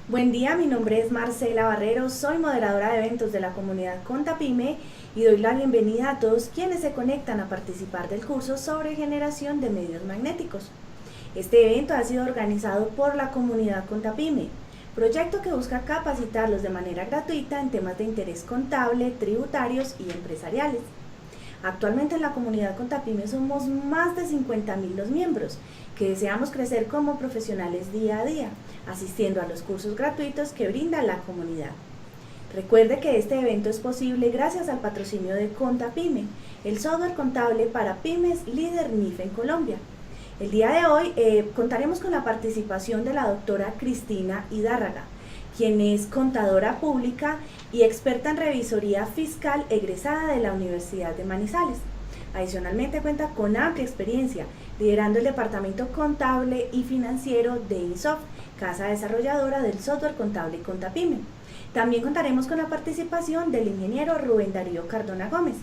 Buen día, mi nombre es Marcela Barrero, soy moderadora de eventos de la comunidad Contapyme y doy la bienvenida a todos quienes se conectan a participar del curso sobre generación de medios magnéticos. Este evento ha sido organizado por la comunidad Contapyme, proyecto que busca capacitarlos de manera gratuita en temas de interés contable, tributarios y empresariales. Actualmente en la comunidad Contapyme somos más de 50.000 los miembros que deseamos crecer como profesionales día a día, asistiendo a los cursos gratuitos que brinda la comunidad. Recuerde que este evento es posible gracias al patrocinio de Contapyme, el software contable para pymes líder NIF en Colombia. El día de hoy contaremos con la participación de la doctora Cristina Hidárraga, quien es contadora pública y experta en revisoría fiscal egresada de la Universidad de Manizales. Adicionalmente cuenta con amplia experiencia liderando el departamento contable y financiero de INSOFT, casa desarrolladora del software contable Contapyme. También contaremos con la participación del ingeniero Rubén Darío Cardona Gómez,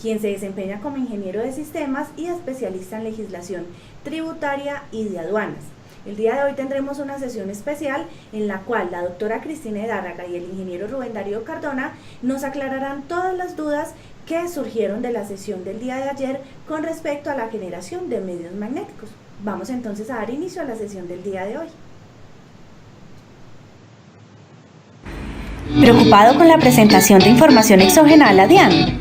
quien se desempeña como ingeniero de sistemas y especialista en legislación tributaria y de aduanas. El día de hoy tendremos una sesión especial en la cual la doctora Cristina Hidárraga y el ingeniero Rubén Darío Cardona nos aclararán todas las dudas que surgieron de la sesión del día de ayer con respecto a la generación de medios magnéticos. Vamos entonces a dar inicio a la sesión del día de hoy. ¿Preocupado con la presentación de información exógena a la DIAN?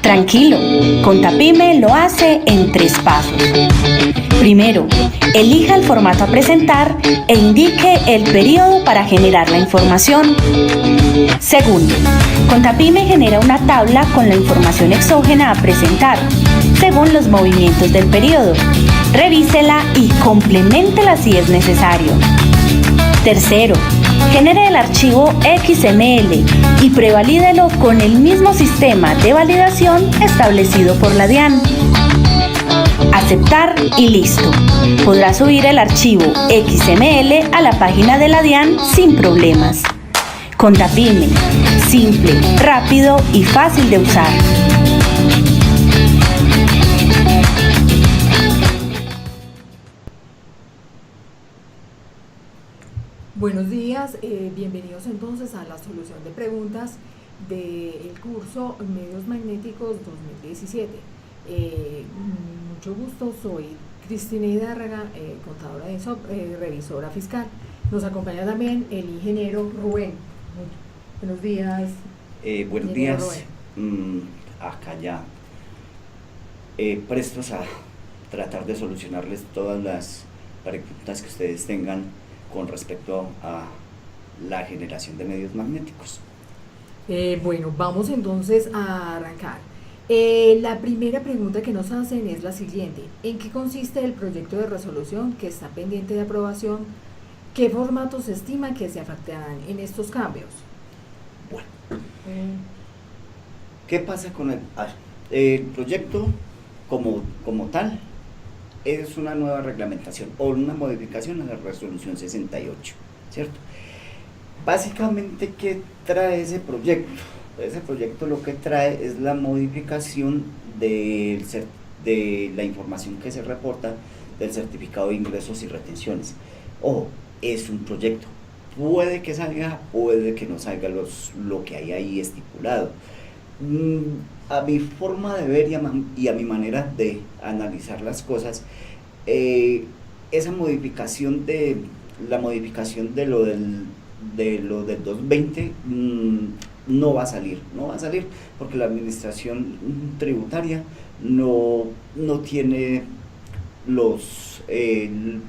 Tranquilo, Contapyme lo hace en 3 pasos. Primero, elija el formato a presentar e indique el periodo para generar la información. Segundo, Contapyme genera una tabla con la información exógena a presentar, según los movimientos del periodo. Revísela y compleméntela si es necesario. Tercero, genere el archivo XML y prevalídelo con el mismo sistema de validación establecido por la DIAN. Aceptar y listo. Podrá subir el archivo XML a la página de la DIAN sin problemas. Contapyme, simple, rápido y fácil de usar. Buenos días, bienvenidos entonces a la solución de preguntas del curso Medios Magnéticos 2017. Mucho gusto, soy Cristina Hidárraga, contadora de INSOFT, revisora fiscal. Nos acompaña también el ingeniero Rubén. Buenos días. Buenos días, acá ya prestos a tratar de solucionarles todas las preguntas que ustedes tengan con respecto a la generación de medios magnéticos. Bueno, vamos entonces a arrancar. La primera pregunta que nos hacen es la siguiente: ¿en qué consiste el proyecto de resolución que está pendiente de aprobación? ¿Qué formatos se estima que se afectarán en estos cambios? Bueno, ¿qué pasa con el proyecto como tal? Es una nueva reglamentación o una modificación a la resolución 68, ¿cierto? Básicamente, ¿qué trae ese proyecto? Ese proyecto lo que trae es la modificación de la información que se reporta del certificado de ingresos y retenciones. Ojo, es un proyecto. Puede que salga, puede que no salga lo que hay ahí estipulado. A mi forma de ver y a mi manera de analizar las cosas, esa modificación de lo del 220 no va a salir porque la administración tributaria no tiene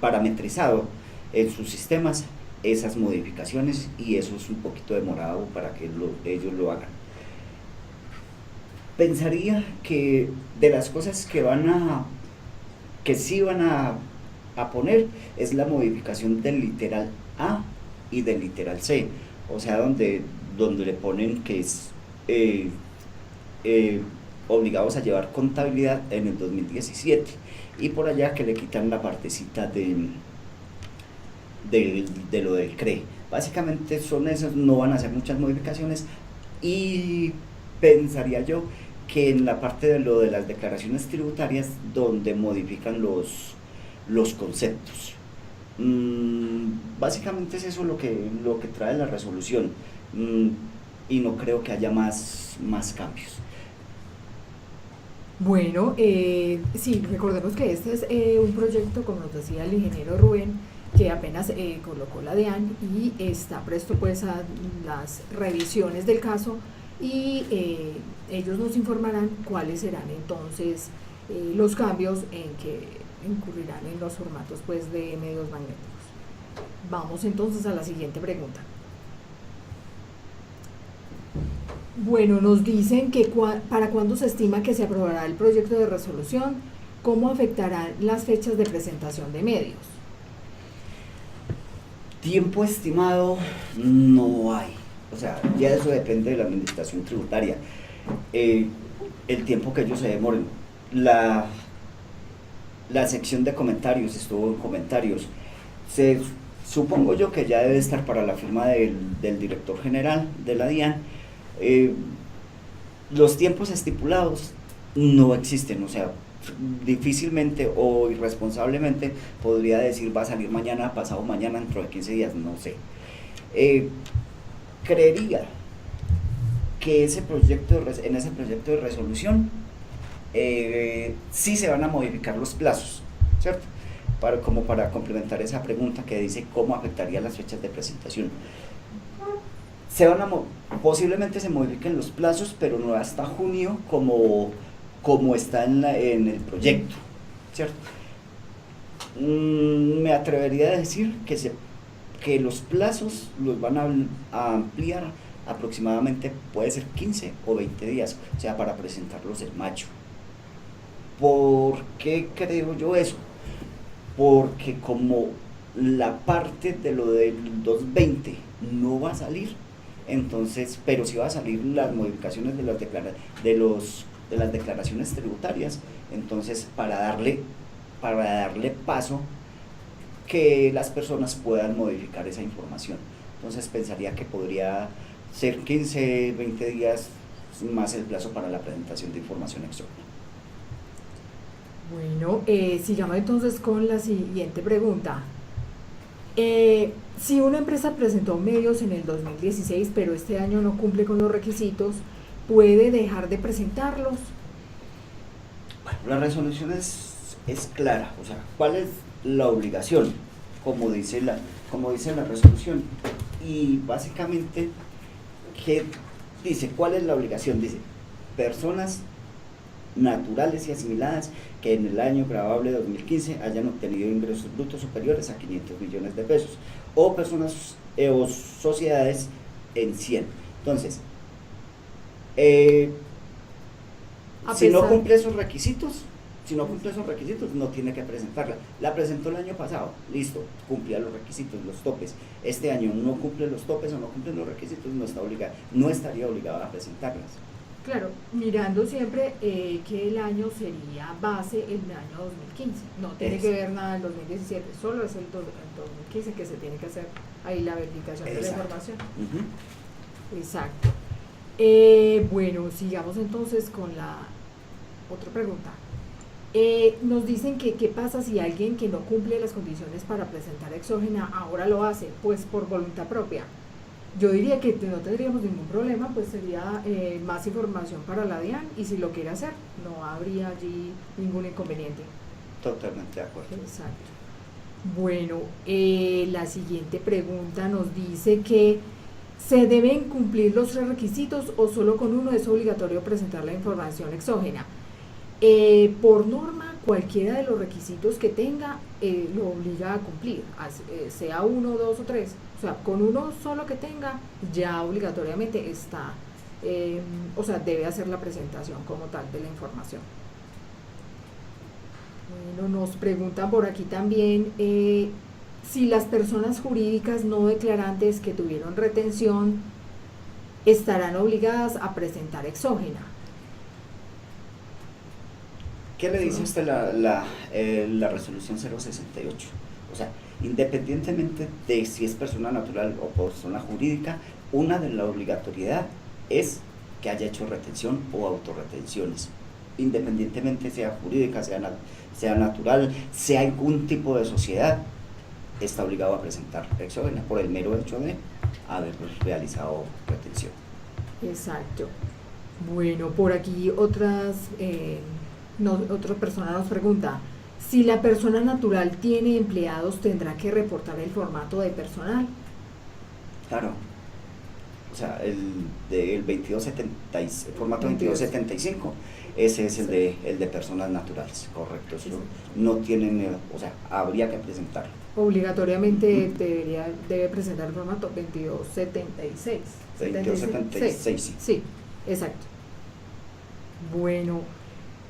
parametrizado en sus sistemas esas modificaciones, y eso es un poquito demorado para que ellos lo hagan. Pensaría que de las cosas que sí van a poner es la modificación del literal A y del literal C, o sea, donde le ponen que es obligados a llevar contabilidad en el 2017, y por allá que le quitan la partecita de lo del CRE. Básicamente son esas, no van a hacer muchas modificaciones, y pensaría yo que en la parte de lo de las declaraciones tributarias donde modifican los conceptos. básicamente es eso lo que trae la resolución, y no creo que haya más cambios. Bueno, sí, recordemos que este es un proyecto, como nos decía el ingeniero Rubén, que apenas colocó la DIAN y está presto pues a las revisiones del caso, y ellos nos informarán cuáles serán entonces los cambios en que incurrirán en los formatos pues de medios magnéticos. Vamos entonces a la siguiente pregunta. Bueno, nos dicen que para cuándo se estima que se aprobará el proyecto de resolución, cómo afectarán las fechas de presentación de medios. Tiempo estimado no hay, o sea, ya eso depende de la administración tributaria, el tiempo que ellos se demoren. La sección de comentarios estuvo en comentarios, supongo yo que ya debe estar para la firma del director general de la DIAN. Los tiempos estipulados no existen, o sea, difícilmente o irresponsablemente podría decir va a salir mañana, pasado mañana, dentro de 15 días, no sé. Creería que en ese proyecto de resolución sí se van a modificar los plazos, ¿cierto? Como para complementar esa pregunta que dice cómo afectaría las fechas de presentación. Posiblemente se modifiquen los plazos, pero no hasta junio como está en el proyecto, ¿cierto? Me atrevería a decir que los plazos los van a ampliar aproximadamente, puede ser 15 o 20 días, o sea, para presentarlos en mayo. ¿Por qué creo yo eso? Porque como la parte de lo del 220 no va a salir, entonces, pero sí va a salir las modificaciones de las declaraciones tributarias, entonces para darle paso que las personas puedan modificar esa información. Entonces pensaría que podría ser 15, 20 días más el plazo para la presentación de información externa. Bueno, sigamos entonces con la siguiente pregunta. Si una empresa presentó medios en el 2016, pero este año no cumple con los requisitos, ¿puede dejar de presentarlos? Bueno, la resolución es clara, o sea, ¿cuál es la obligación? Como dice la resolución, y básicamente, ¿qué dice? ¿Cuál es la obligación? Dice, personas naturales y asimiladas que en el año grabable 2015 hayan obtenido ingresos brutos superiores a 500 millones de pesos, o personas o sociedades en 100. Entonces, si no cumple esos requisitos, no tiene que presentarla. La presentó el año pasado, listo, cumplía los requisitos, los topes. Este año no cumple los topes o no cumple los requisitos, no estaría obligado a presentarlas. Claro, mirando siempre que el año sería base el año 2015, no tiene que ver nada del 2017, solo es el 2015 que se tiene que hacer ahí la verificación de la información. Exacto. Bueno, sigamos entonces con la otra pregunta. Nos dicen que qué pasa si alguien que no cumple las condiciones para presentar exógena ahora lo hace, pues por voluntad propia. Yo diría que no tendríamos ningún problema, pues sería más información para la DIAN, y si lo quiere hacer, no habría allí ningún inconveniente. Totalmente de acuerdo. Exacto. Bueno, la siguiente pregunta nos dice que ¿se deben cumplir los 3 requisitos o solo con uno es obligatorio presentar la información exógena? Por norma, cualquiera de los requisitos que tenga lo obliga a cumplir, sea 1, 2 o 3. O sea, con uno solo que tenga, ya obligatoriamente está, o sea, debe hacer la presentación como tal de la información. Bueno, nos preguntan por aquí también si las personas jurídicas no declarantes que tuvieron retención estarán obligadas a presentar exógena. ¿Qué le dice usted la resolución 068? O sea, independientemente de si es persona natural o persona jurídica, una de la obligatoriedad es que haya hecho retención o autorretenciones, independientemente sea jurídica, sea natural, sea algún tipo de sociedad, está obligado a presentar exógena por el mero hecho de haber realizado retención. Exacto. Bueno, por aquí otra persona nos pregunta, si la persona natural tiene empleados, ¿tendrá que reportar el formato de personal? Claro. O sea, el 2270, el formato 2275, ese es el de personas naturales, correcto. Eso no tienen, o sea, habría que presentarlo. Obligatoriamente debe presentar el formato 2276. 2276, sí. Sí, exacto. Bueno,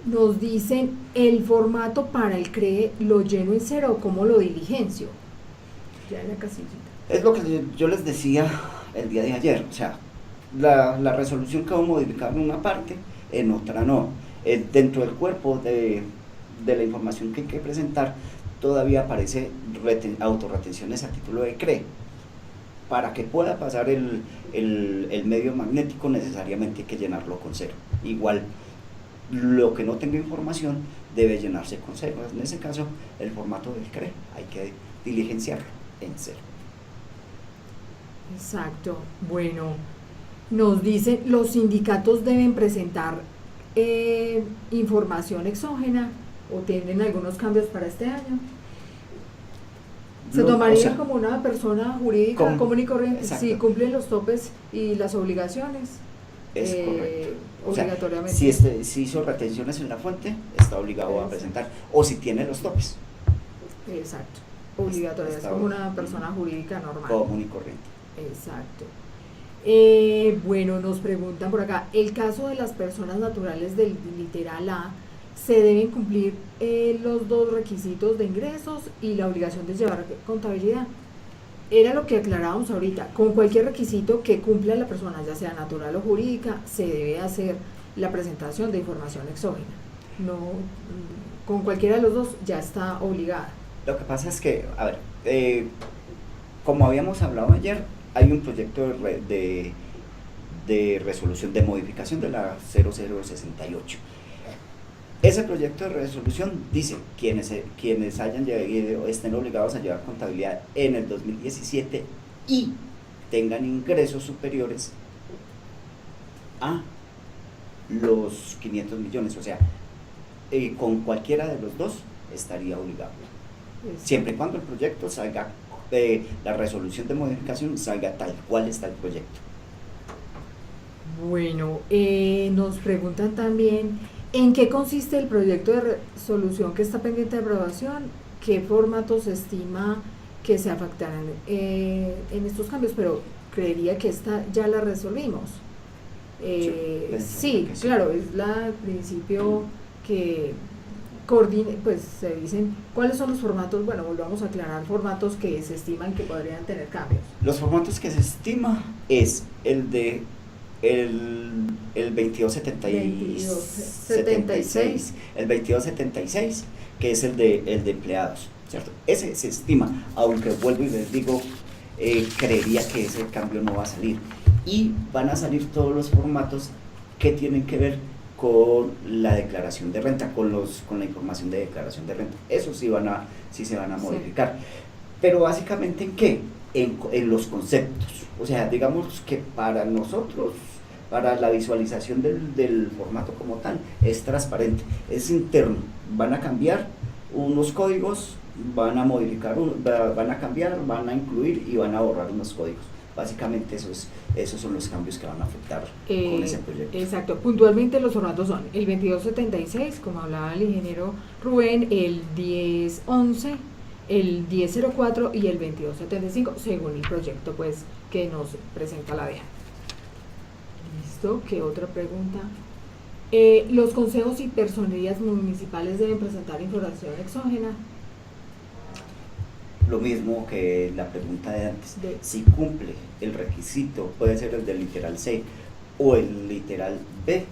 nos dicen, ¿el formato para el CRE lo lleno en cero o cómo lo diligencio? Ya en la casillita. Es lo que yo les decía el día de ayer, o sea, la resolución quedó modificada en una parte, en otra no. Dentro del cuerpo de la información que hay que presentar, todavía aparece autorretenciones a título de CRE. Para que pueda pasar el medio magnético, necesariamente hay que llenarlo con cero. Igual, lo que no tenga información debe llenarse con cero. En ese caso, el formato del CRE hay que diligenciarlo en cero. Exacto. Bueno, nos dicen, ¿los sindicatos deben presentar información exógena o tienen algunos cambios para este año? ¿Se tomaría como una persona jurídica común y corriente si cumplen los topes y las obligaciones? Es correcto. Obligatoriamente. O sea, si hizo retenciones en la fuente, está obligado a presentar. O si tiene los topes. Exacto. Obligatoria, es como una persona jurídica normal. Común y corriente. Exacto. Bueno, nos preguntan por acá, el caso de las personas naturales del literal A, ¿se deben cumplir los dos requisitos de ingresos y la obligación de llevar contabilidad? Era lo que aclarábamos ahorita, con cualquier requisito que cumpla la persona, ya sea natural o jurídica, se debe hacer la presentación de información exógena. No, con cualquiera de los dos ya está obligada. Lo que pasa es que, a ver, como habíamos hablado ayer, hay un proyecto de resolución de modificación de la 0068. Ese proyecto de resolución dice quienes estén obligados a llevar contabilidad en el 2017 y tengan ingresos superiores a los 500 millones, o sea, con cualquiera de los dos estaría obligado. Siempre y cuando el proyecto salga, la resolución de modificación salga tal cual está el proyecto. Bueno, nos preguntan también, ¿en qué consiste el proyecto de resolución que está pendiente de aprobación? ¿Qué formato se estima que se afectarán en estos cambios? Pero creería que esta ya la resolvimos. Sí, claro, es la principio que coordine, pues se dicen cuáles son los formatos. Bueno, volvamos a aclarar formatos que se estiman que podrían tener cambios. Los formatos que se estima es el de el 2276, el 2276, que es el de empleados, ¿cierto? Ese se estima, aunque vuelvo y les digo, creería que ese cambio no va a salir, y van a salir todos los formatos que tienen que ver con la declaración de renta, con la información de declaración de renta. Eso sí se van a modificar. Pero básicamente, ¿en qué? En los conceptos. O sea, digamos que para nosotros, para la visualización del formato como tal, es transparente, es interno. Van a cambiar unos códigos, van a modificar, van a cambiar, van a incluir y van a borrar unos códigos. Básicamente esos son los cambios que van a afectar con ese proyecto. Exacto. Puntualmente los formatos son el 2276, como hablaba el ingeniero Rubén, el 1011, el 1004 y el 2275, según el proyecto pues que nos presenta la DEA. ¿Listo? ¿Qué otra pregunta? ¿Los consejos y personerías municipales deben presentar información exógena? Lo mismo que la pregunta de antes, si cumple el requisito, puede ser el del literal C o el literal B,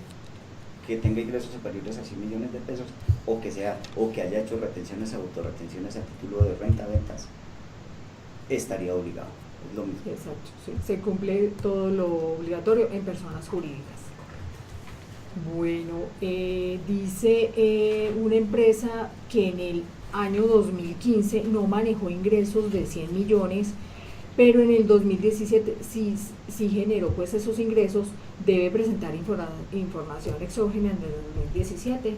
que tenga ingresos superiores a 100 millones de pesos, o que haya hecho retenciones, autorretenciones a título de renta, ventas, estaría obligado. Es lo mismo. Exacto, sí. Se cumple todo lo obligatorio en personas jurídicas. Bueno, dice una empresa que en el año 2015 no manejó ingresos de 100 millones, pero en el 2017 sí generó pues esos ingresos, debe presentar información exógena en el 2017.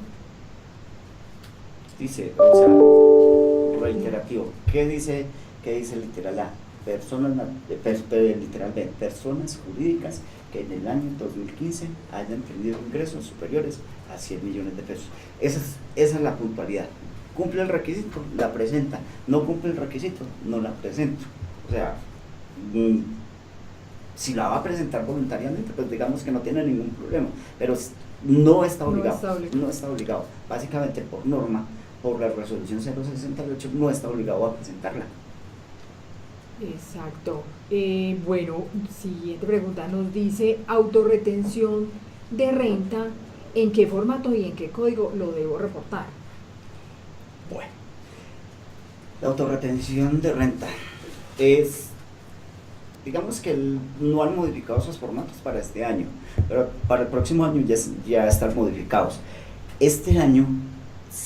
Dice, o sea, reiterativo, ¿qué dice literal A? Literal B, personas jurídicas que en el año 2015 hayan tenido ingresos superiores a 100 millones de pesos. Esa es la puntualidad. Cumple el requisito, la presenta. No cumple el requisito, no la presento. O sea, si la va a presentar voluntariamente, pues digamos que no tiene ningún problema, pero no está obligado. No está obligado. Básicamente por norma, por la resolución 068, no está obligado a presentarla. Exacto. Bueno, siguiente pregunta nos dice, autorretención de renta, ¿en qué formato y en qué código lo debo reportar? Bueno, la autorretención de renta es, digamos que no han modificado esos formatos para este año, pero para el próximo año ya están modificados. Este año,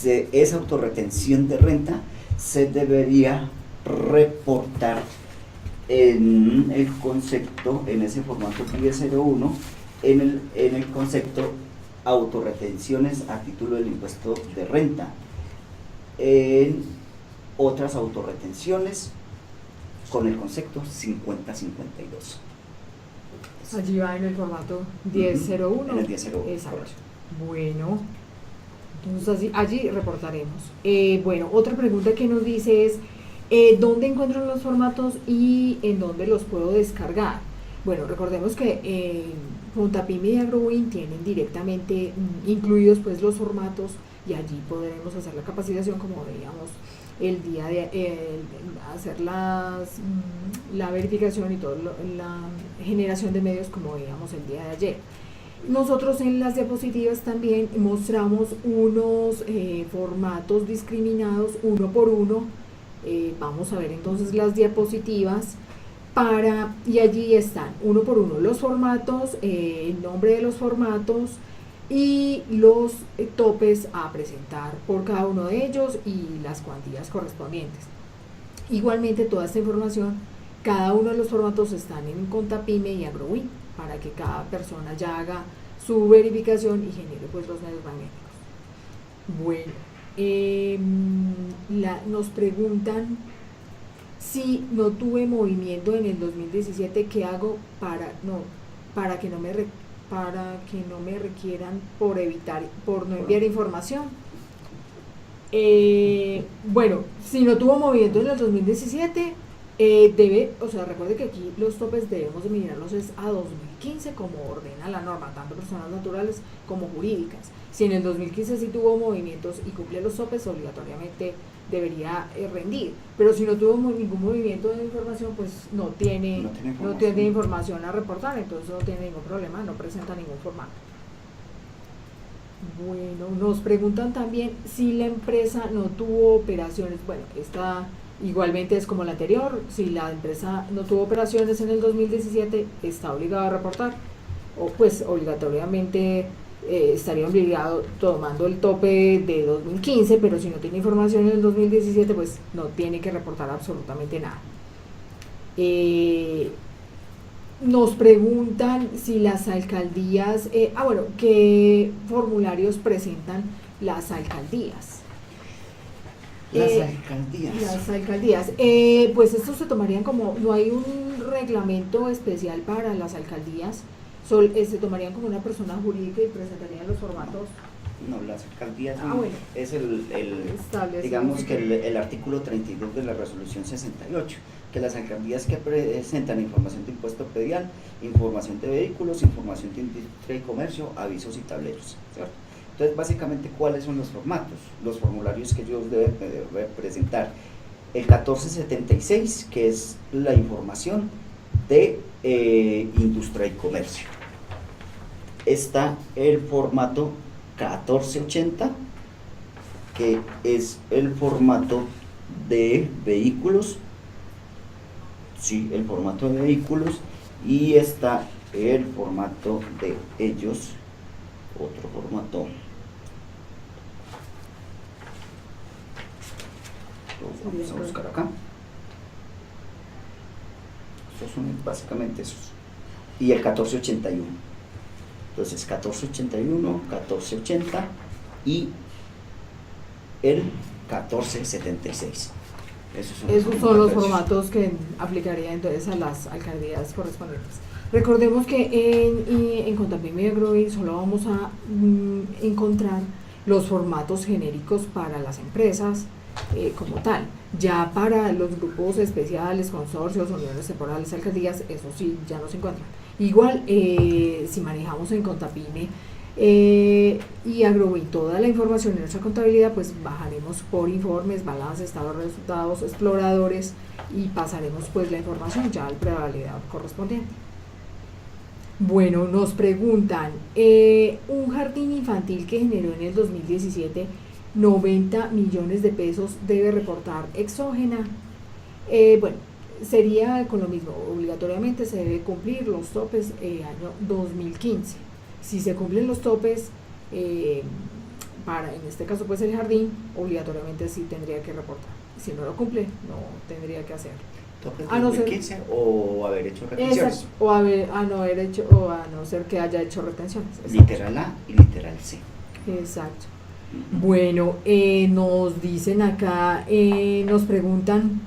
esa autorretención de renta se debería reportar en el concepto, en ese formato 1001, en el concepto autorretenciones a título del impuesto de renta. En otras autorretenciones con el concepto 5052. Allí va en el formato 1001. En el 1001. Exacto. Bueno, entonces allí reportaremos. Bueno, otra pregunta que nos dice es, ¿dónde encuentro los formatos y en dónde los puedo descargar? Bueno, recordemos que Contapyme y Agrowin tienen directamente incluidos pues los formatos, y allí podremos hacer la capacitación, como veíamos el día de hacer la verificación y toda la generación de medios, como veíamos el día de ayer. Nosotros en las diapositivas también mostramos unos formatos discriminados uno por uno. Vamos a ver entonces las diapositivas y allí están uno por uno los formatos, el nombre de los formatos y los topes a presentar por cada uno de ellos y las cuantías correspondientes. Igualmente toda esta información, cada uno de los formatos están en Contapyme y Agrowin para que cada persona ya haga su verificación y genere pues los medios magnéticos. Bueno, nos preguntan si no tuve movimiento en el 2017, ¿qué hago para que no me requieran por no enviar información? Bueno, si no tuvo movimiento en el 2017, recuerde que aquí los topes debemos de mirarlos a 2015 como ordena la norma, tanto personas naturales como jurídicas. Si en el 2015 sí tuvo movimientos y cumple los topes, obligatoriamente debería rendir, pero si no tuvo ningún movimiento de información, pues no tiene información a reportar, entonces no tiene ningún problema, no presenta ningún formato. Bueno, nos preguntan también si la empresa no tuvo operaciones. Bueno, esta igualmente es como la anterior. Si la empresa no tuvo operaciones en el 2017, está obligada a reportar, o pues obligatoriamente estaría obligado tomando el tope de 2015, pero si no tiene información en el 2017, pues no tiene que reportar absolutamente nada. Nos preguntan si las alcaldías, ¿qué formularios presentan las alcaldías? Las alcaldías. Pues estos se tomarían como, no hay un reglamento especial para las alcaldías, se tomarían como una persona jurídica y presentarían los formatos. No, las alcaldías bueno. Es digamos que el artículo 32 de la resolución 68, que las alcaldías que presentan información de impuesto predial, información de vehículos, información de industria y comercio, avisos y tableros, ¿cierto? Entonces, básicamente, ¿cuáles son los formatos? Los formularios que ellos deben presentar. El 1476, que es la información de industria y comercio. Está el formato 1480, que es el formato de vehículos, el formato de vehículos, y está el formato de ellos, otro formato, Vamos a buscar acá. Estos son básicamente esos. Y el 1481. Entonces 1481, 1480 y el 1476. Esos son los formatos que aplicaría entonces a las alcaldías correspondientes. Recordemos que en Contapime y Agrovi solo vamos a encontrar los formatos genéricos para las empresas como tal. Ya para los grupos especiales, consorcios, uniones temporales, alcaldías, eso sí ya no se encuentran. Igual, si manejamos en Contapime y Agrovi toda la información en nuestra contabilidad, pues bajaremos por informes, balance, estado de resultados, exploradores y pasaremos pues la información ya al prevalidador correspondiente. Bueno, nos preguntan, un jardín infantil que generó en el 2017 90 millones de pesos debe reportar exógena. Bueno, sería con lo mismo, obligatoriamente se debe cumplir los topes año 2015. Si se cumplen los topes, para en este caso pues el jardín, obligatoriamente sí tendría que reportar. Si no lo cumple, no tendría que hacerlo. ¿Topes de 2015 o haber hecho retenciones? O a no ser que haya hecho retenciones. Exacto. Literal A y literal C. Exacto. Bueno, nos dicen acá, nos preguntan,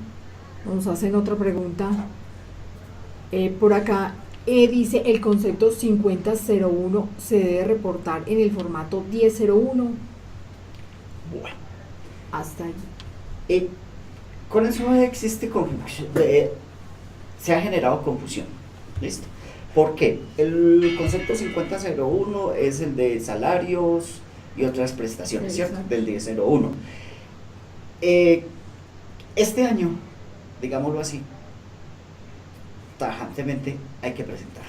nos hacen otra pregunta. Por acá dice, el concepto 5001 se debe reportar en el formato 1001. Bueno. Hasta ahí. Con eso existe confusión, se ha generado confusión. ¿Listo? ¿Por qué? El concepto 5001 es el de salarios y otras prestaciones, ¿cierto? Del 1001. Este año, digámoslo así, tajantemente hay que presentar.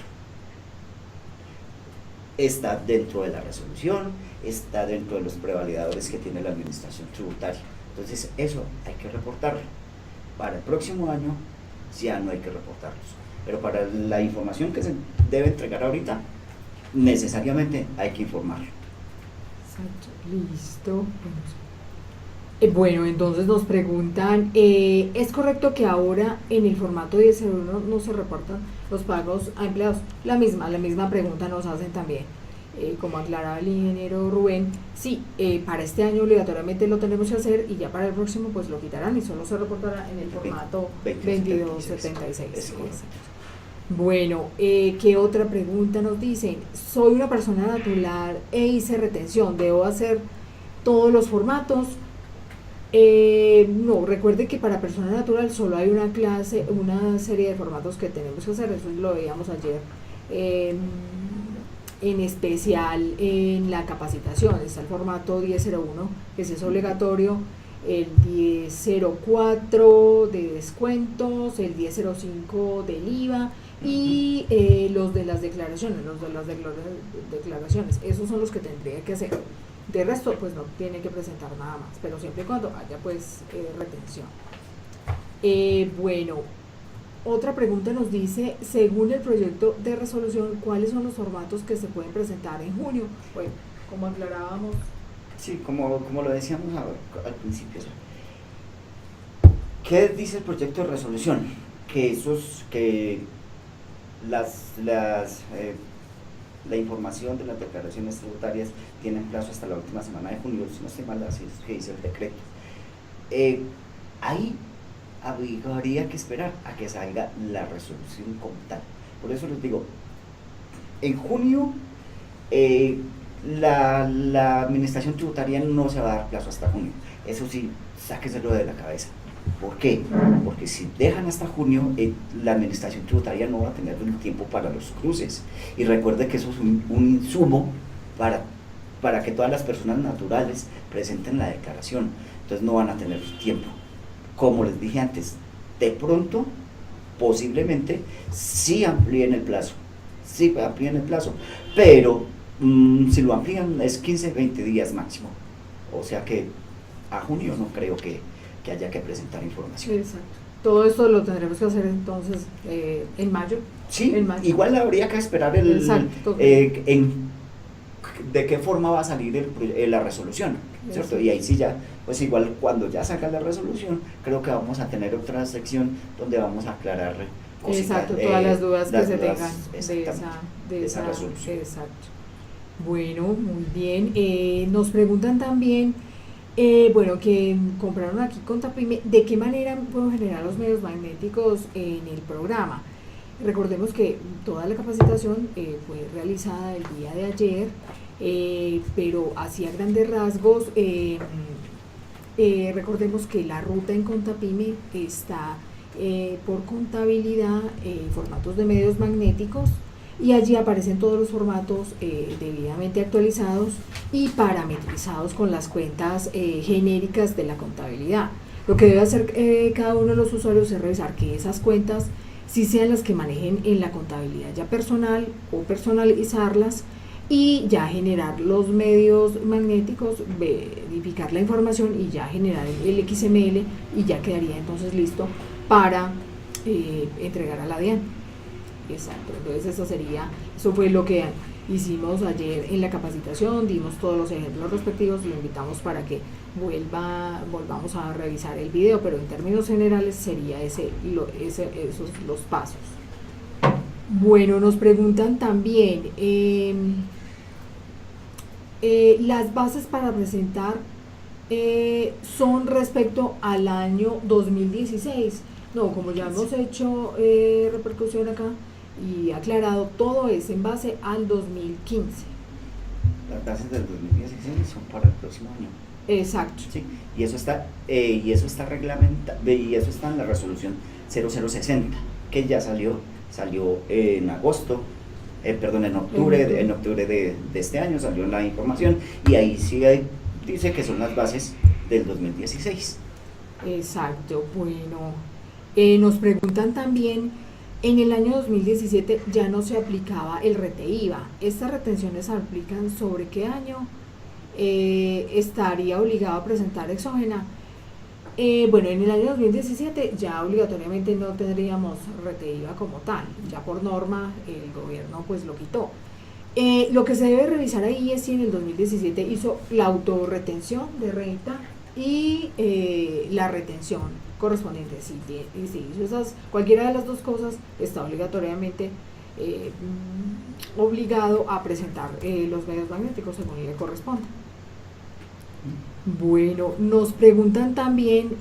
Está dentro de la resolución, está dentro de los prevalidadores que tiene la administración tributaria. Entonces eso hay que reportarlo. Para el próximo año ya no hay que reportarlos. Pero para la información que se debe entregar ahorita, necesariamente hay que informarlo. Exacto, listo. Bueno, entonces nos preguntan, ¿es correcto que ahora en el formato 1001 no se reportan los pagos a empleados? La misma pregunta nos hacen también. Como aclaraba el ingeniero Rubén, sí, para este año obligatoriamente lo tenemos que hacer y ya para el próximo pues lo quitarán y solo se reportará en el formato 2276. Bueno, ¿qué otra pregunta nos dicen? Soy una persona natural e hice retención, ¿debo hacer todos los formatos? No, recuerde que para persona natural solo hay una serie de formatos que tenemos que hacer, eso lo veíamos ayer. En especial en la capacitación está el formato 1001, que sí es obligatorio, el 1004 de descuentos, el 1005 del IVA y los de las declaraciones, esos son los que tendría que hacer. De resto, pues no tiene que presentar nada más, pero siempre y cuando haya pues retención. Bueno, otra pregunta nos dice, según el proyecto de resolución, ¿cuáles son los formatos que se pueden presentar en junio? Bueno, como aclarábamos. Sí, como lo decíamos al principio. ¿Qué dice el proyecto de resolución? Que la información de las declaraciones tributarias tienen plazo hasta la última semana de junio, si no estoy mal, así es que dice el decreto. Ahí habría que esperar a que salga la resolución como tal. Por eso les digo, en junio la administración tributaria no se va a dar plazo hasta junio. Eso sí, sáqueselo de la cabeza. ¿Por qué? Porque si dejan hasta junio, la administración tributaria no va a tener el tiempo para los cruces. Y recuerde que eso es un insumo para que todas las personas naturales presenten la declaración. Entonces no van a tener tiempo. Como les dije antes, de pronto, posiblemente, sí amplíen el plazo, pero si lo amplían es 15, 20 días máximo, o sea que a junio no creo que haya que presentar información. Exacto. Todo esto lo tendremos que hacer entonces en mayo. Sí, en mayo. Igual habría que esperar de qué forma va a salir la resolución, ¿cierto? Y ahí sí ya, pues igual cuando ya salga la resolución, creo que vamos a tener otra sección donde vamos a aclarar cositas, exacto, todas las dudas que se tengan de esa resolución. Exacto. Bueno, muy bien. Nos preguntan también, bueno, que compraron aquí con Tapime, ¿de qué manera puedo generar los medios magnéticos en el programa? Recordemos que toda la capacitación fue realizada el día de ayer, pero así a grandes rasgos, recordemos que la ruta en Contapime está por contabilidad, formatos de medios magnéticos, y allí aparecen todos los formatos debidamente actualizados y parametrizados con las cuentas genéricas de la contabilidad. Lo que debe hacer cada uno de los usuarios es revisar que esas cuentas sí sean las que manejen en la contabilidad ya personal o personalizarlas y ya generar los medios magnéticos, verificar la información y ya generar el XML y ya quedaría entonces listo para entregar a la DIAN. Exacto, entonces eso fue lo que hicimos ayer en la capacitación, dimos todos los ejemplos respectivos, lo invitamos para que volvamos a revisar el video, pero en términos generales sería esos los pasos. Bueno, nos preguntan también las bases para presentar son respecto al año 2016. No, como ya hemos hecho repercusión acá y aclarado, todo es en base al 2015. Las bases del 2016 son para el próximo año. Exacto. Sí, y eso está reglamentado, y eso está en la resolución 0060, que ya salió en agosto, en octubre de este año salió la información, y ahí sí dice que son las bases del 2016. Exacto, bueno, nos preguntan también, en el año 2017 ya no se aplicaba el RETE-IVA. ¿Estas retenciones se aplican sobre qué año? ¿Estaría obligado a presentar exógena? Bueno, en el año 2017 ya obligatoriamente no tendríamos RETE-IVA como tal, ya por norma el gobierno pues lo quitó. Lo que se debe revisar ahí es si en el 2017 hizo la autorretención de renta y la retención correspondiente. Si hizo cualquiera de las dos cosas, está obligatoriamente obligado a presentar los medios magnéticos según le corresponda. Bueno, nos preguntan también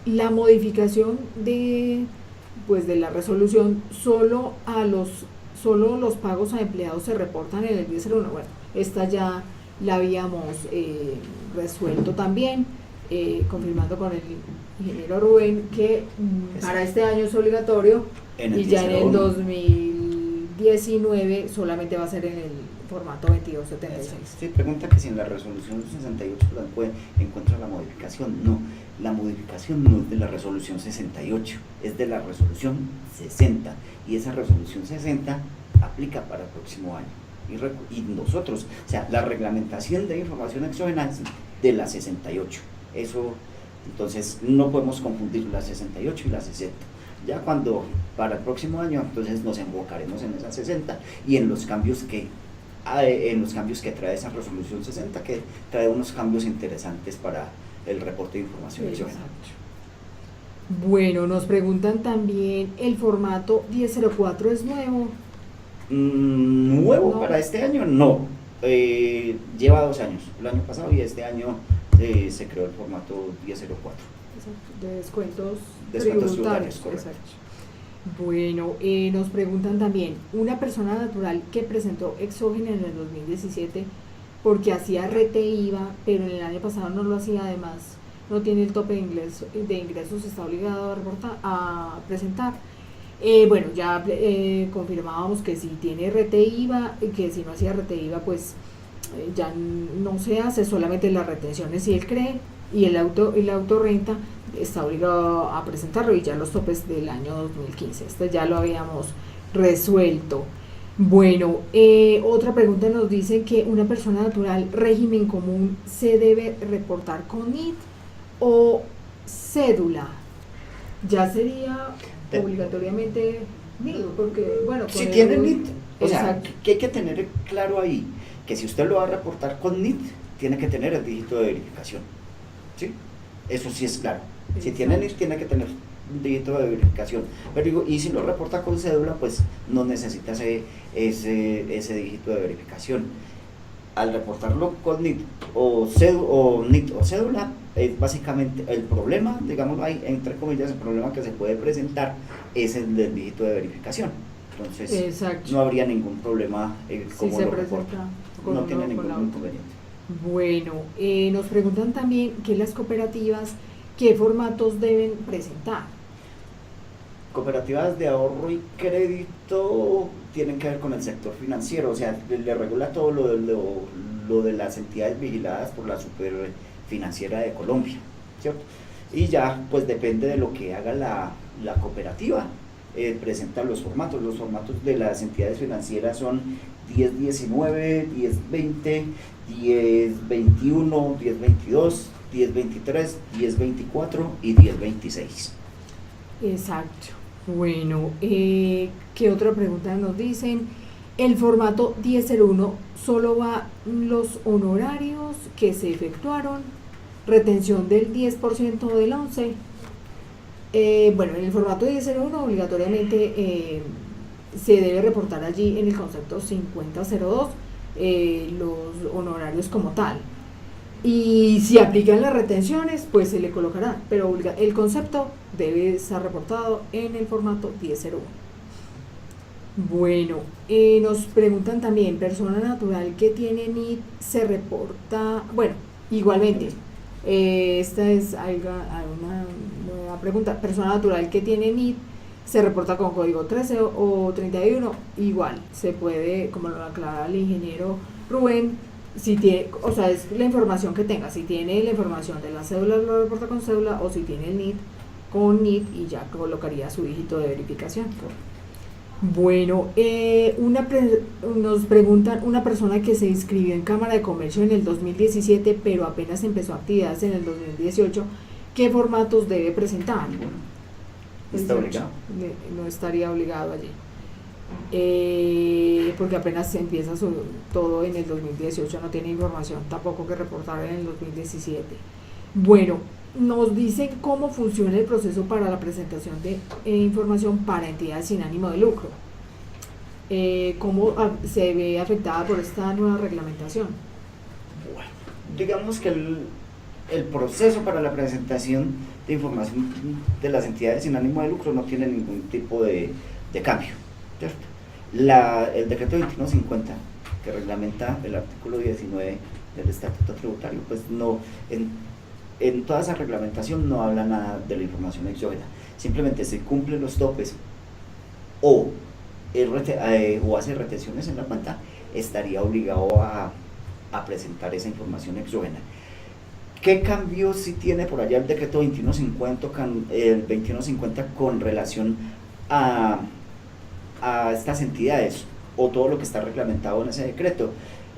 la modificación de la resolución, solo los pagos a empleados se reportan en el 1001. Bueno, esta ya la habíamos resuelto también, confirmando con el ingeniero Rubén que para este año es obligatorio y ya en el 2019 solamente va a ser en el formato 2276. Sí, pregunta que si en la resolución 68 encuentra la modificación. No, la modificación no es de la resolución 68, es de la resolución 60, y esa resolución 60 aplica para el próximo año. Y nosotros, o sea, la reglamentación de información exógena es de la 68. Eso, entonces, no podemos confundir la 68 y la 60. Ya cuando, para el próximo año, entonces nos enfocaremos en esa 60 y en los cambios que trae esa resolución 60, que trae unos cambios interesantes para el reporte de información exógena. Bueno, nos preguntan también, ¿el formato 1004 es nuevo? Nuevo no. Para este año no, lleva 2 años, el año pasado y este año se creó el formato 1004. Exacto, de descuentos tributarios. Exacto. Bueno, nos preguntan también, una persona natural que presentó exógena en el 2017 porque hacía RETE-IVA, pero en el año pasado no lo hacía, además no tiene el tope de ingresos, está obligado a presentar. Bueno, ya confirmábamos que si tiene RETE-IVA, que si no hacía RETE-IVA, pues ya no se hace, solamente las retenciones si él cree, y la autorrenta está obligado a presentarlo, y ya los topes del año 2015, ya lo habíamos resuelto. Bueno, otra pregunta nos dice que una persona natural régimen común se debe reportar con NIT o cédula. Ya sería obligatoriamente NIT, porque bueno, si tiene NIT, o sea, que hay que tener claro ahí que si usted lo va a reportar con NIT, tiene que tener el dígito de verificación, ¿sí? Eso sí es claro. Si tiene NIT, tiene que tener un dígito de verificación. Pero digo, y si lo reporta con cédula, pues no necesita ese dígito de verificación. Al reportarlo con NIT o cédula, es básicamente el problema, digamos, hay entre comillas, el problema que se puede presentar es el del dígito de verificación. Entonces, exacto, no habría ningún problema como si se lo presenta reporta. con No uno tiene o con ningún la otra. inconveniente. Bueno, nos preguntan también que las cooperativas, ¿qué formatos deben presentar? Cooperativas de ahorro y crédito tienen que ver con el sector financiero, o sea, le regula todo lo de las entidades vigiladas por la Superfinanciera de Colombia, ¿cierto? Y ya, pues depende de lo que haga la cooperativa, presenta los formatos. Los formatos de las entidades financieras son 1019, 1020, 1021, 1022, 1023, 1024 y 1026. Exacto. Bueno, ¿qué otra pregunta nos dicen? El formato 1001 solo va los honorarios que se efectuaron, retención del 10% del 11. Bueno, en el formato 1001 obligatoriamente se debe reportar allí en el concepto 5002 los honorarios como tal. Y si aplican las retenciones, pues se le colocará, pero el concepto debe estar reportado en el formato 1001. Bueno, nos preguntan también, persona natural que tiene NIT se reporta, bueno, igualmente, esta es una nueva pregunta, persona natural que tiene NIT se reporta con código 13 o 31, igual, se puede, como lo aclara el ingeniero Rubén, si tiene, o sea, es la información que tenga, si tiene la información de la cédula lo reporta con cédula, o si tiene el NIT con NIT y ya colocaría su dígito de verificación. Bueno, nos preguntan, una persona que se inscribió en Cámara de Comercio en el 2017 pero apenas empezó actividades en el 2018, ¿qué formatos debe presentar? ¿Está obligado? No estaría obligado allí. Porque apenas se empieza todo en el 2018, no tiene información tampoco que reportar en el 2017. Bueno, nos dicen cómo funciona el proceso para la presentación de información para entidades sin ánimo de lucro. ¿Cómo se ve afectada por esta nueva reglamentación? Bueno, digamos que el proceso para la presentación de información de las entidades sin ánimo de lucro no tiene ningún tipo de cambio, ¿cierto? El decreto 2150, que reglamenta el artículo 19 del Estatuto Tributario, pues no, en toda esa reglamentación no habla nada de la información exógena, simplemente se cumplen los topes o hace retenciones en la cuenta, estaría obligado a presentar esa información exógena. ¿Qué cambios sí tiene por allá el decreto 2150 con relación a estas entidades o todo lo que está reglamentado en ese decreto?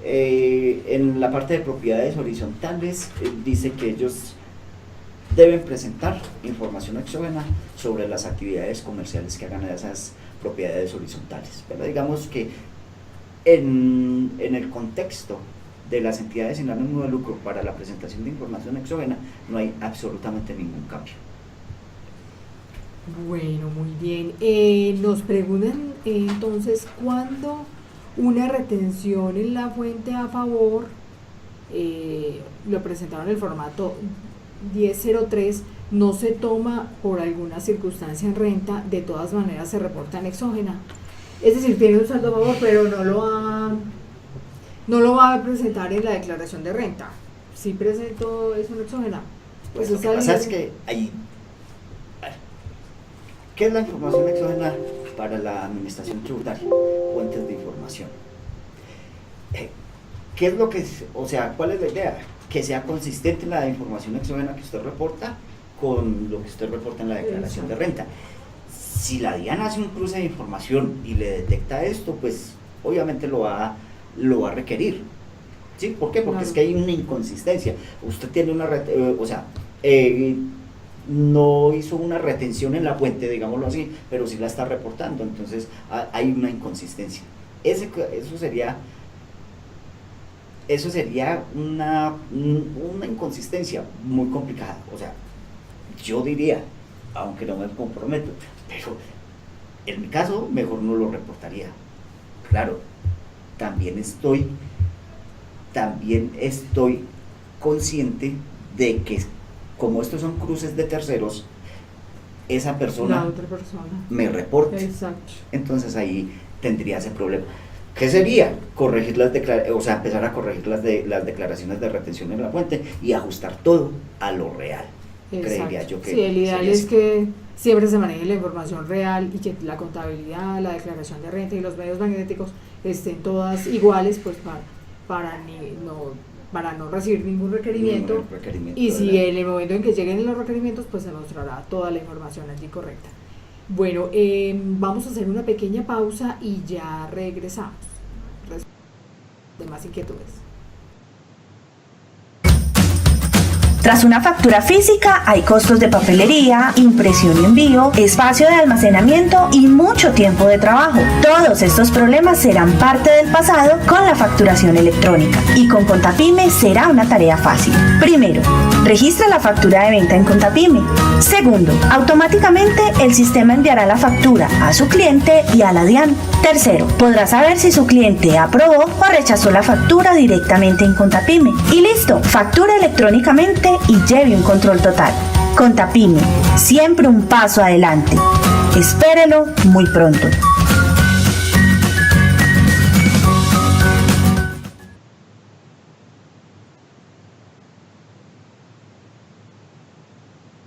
En la parte de propiedades horizontales dice que ellos deben presentar información exógena sobre las actividades comerciales que hagan esas propiedades horizontales, pero digamos que en el contexto de las entidades sin ánimo de lucro para la presentación de información exógena no hay absolutamente ningún cambio. Bueno, muy bien. Nos preguntan entonces, ¿cuándo una retención en la fuente a favor, lo presentaron en el formato 1003, no se toma por alguna circunstancia en renta, de todas maneras se reporta en exógena? Es decir, tiene un saldo a favor, pero no lo va a presentar en la declaración de renta. Si presento es una exógena, Pues lo que pasa es que hay... ¿Qué es la información exógena para la administración tributaria? Fuentes de información. ¿Qué es lo que, o sea, cuál es la idea? Que sea consistente la información exógena que usted reporta con lo que usted reporta en la declaración de renta. Si la DIAN hace un cruce de información y le detecta esto, pues obviamente lo va a requerir. ¿Sí? ¿Por qué? Porque claro, es que hay una inconsistencia. Usted tiene una no hizo una retención en la fuente, digámoslo así, pero sí la está reportando, entonces hay una inconsistencia. Eso sería eso sería una inconsistencia muy complicada. O sea, yo diría, aunque no me comprometo, pero en mi caso mejor no lo reportaría. Claro, también estoy consciente de que como estos son cruces de terceros, esa persona, la otra persona me reporte. Exacto. Entonces ahí tendría ese problema. ¿Qué sería? Corregir empezar a corregir las declaraciones de retención en la fuente y ajustar todo a lo real. Creería yo que sí, el ideal sería es así. que siempre se maneje la información real y que la contabilidad, la declaración de renta y los medios magnéticos estén todas iguales, pues para no recibir ningún requerimiento. Y si en el momento en que lleguen los requerimientos, pues se mostrará toda la información allí correcta. Bueno, vamos a hacer una pequeña pausa y ya regresamos. De más inquietudes. Tras una factura física hay costos de papelería, impresión y envío, espacio de almacenamiento y mucho tiempo de trabajo. Todos estos problemas serán parte del pasado con la facturación electrónica y con Contapyme será una tarea fácil. Primero, registra la factura de venta en Contapyme. Segundo, automáticamente el sistema enviará la factura a su cliente y a la DIAN. Tercero, podrá saber si su cliente aprobó o rechazó la factura directamente en Contapyme. Y listo, factura electrónicamente y lleve un control total. Contapyme, siempre un paso adelante. Espérelo muy pronto.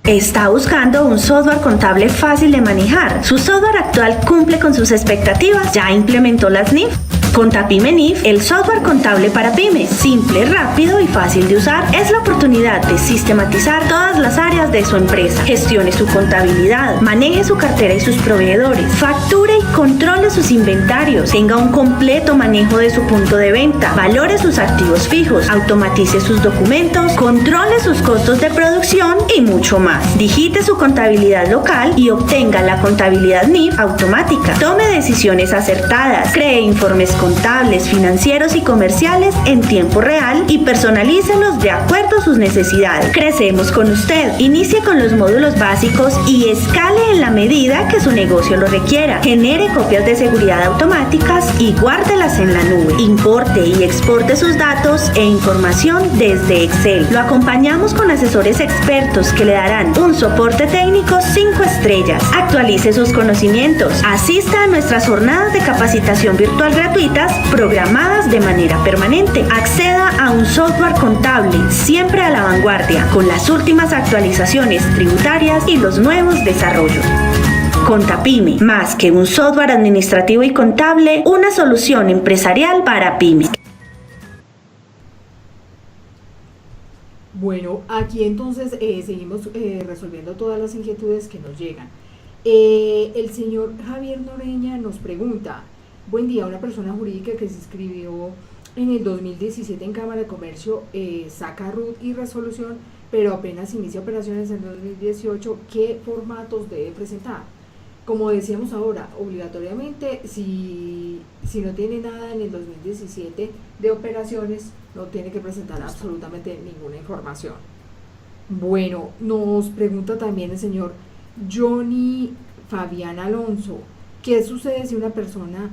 ¿Está buscando un software contable fácil de manejar? ¿Su software actual cumple con sus expectativas? ¿Ya implementó las NIF? Contapyme NIF, el software contable para pymes, simple, rápido y fácil de usar, es la oportunidad de sistematizar todas las áreas de su empresa. Gestione su contabilidad, maneje su cartera y sus proveedores, facture y controle sus inventarios, tenga un completo manejo de su punto de venta, valore sus activos fijos, automatice sus documentos, controle sus costos de producción y mucho más. Digite su contabilidad local y obtenga la contabilidad NIF automática. Tome decisiones acertadas, cree informes contables, financieros y comerciales en tiempo real y personalícelos de acuerdo a sus necesidades. Crecemos con usted. Inicie con los módulos básicos y escale en la medida que su negocio lo requiera. Genere copias de seguridad automáticas y guárdelas en la nube. Importe y exporte sus datos e información desde Excel. Lo acompañamos con asesores expertos que le darán un soporte técnico 5 estrellas. Actualice sus conocimientos. Asista a nuestras jornadas de capacitación virtual gratuitas programadas de manera permanente. Acceda a un software contable siempre a la vanguardia con las últimas actualizaciones tributarias y los nuevos desarrollos. Contapyme, más que un software administrativo y contable, una solución empresarial para pymes. Bueno, aquí entonces seguimos resolviendo todas las inquietudes que nos llegan. El señor Javier Noreña nos pregunta: buen día, una persona jurídica que se inscribió en el 2017 en Cámara de Comercio, saca RUT y resolución, pero apenas inicia operaciones en 2018, ¿qué formatos debe presentar? Como decíamos ahora, obligatoriamente, si no tiene nada en el 2017 de operaciones, no tiene que presentar absolutamente ninguna información. Bueno, nos pregunta también el señor Johnny Fabián Alonso: ¿qué sucede si una persona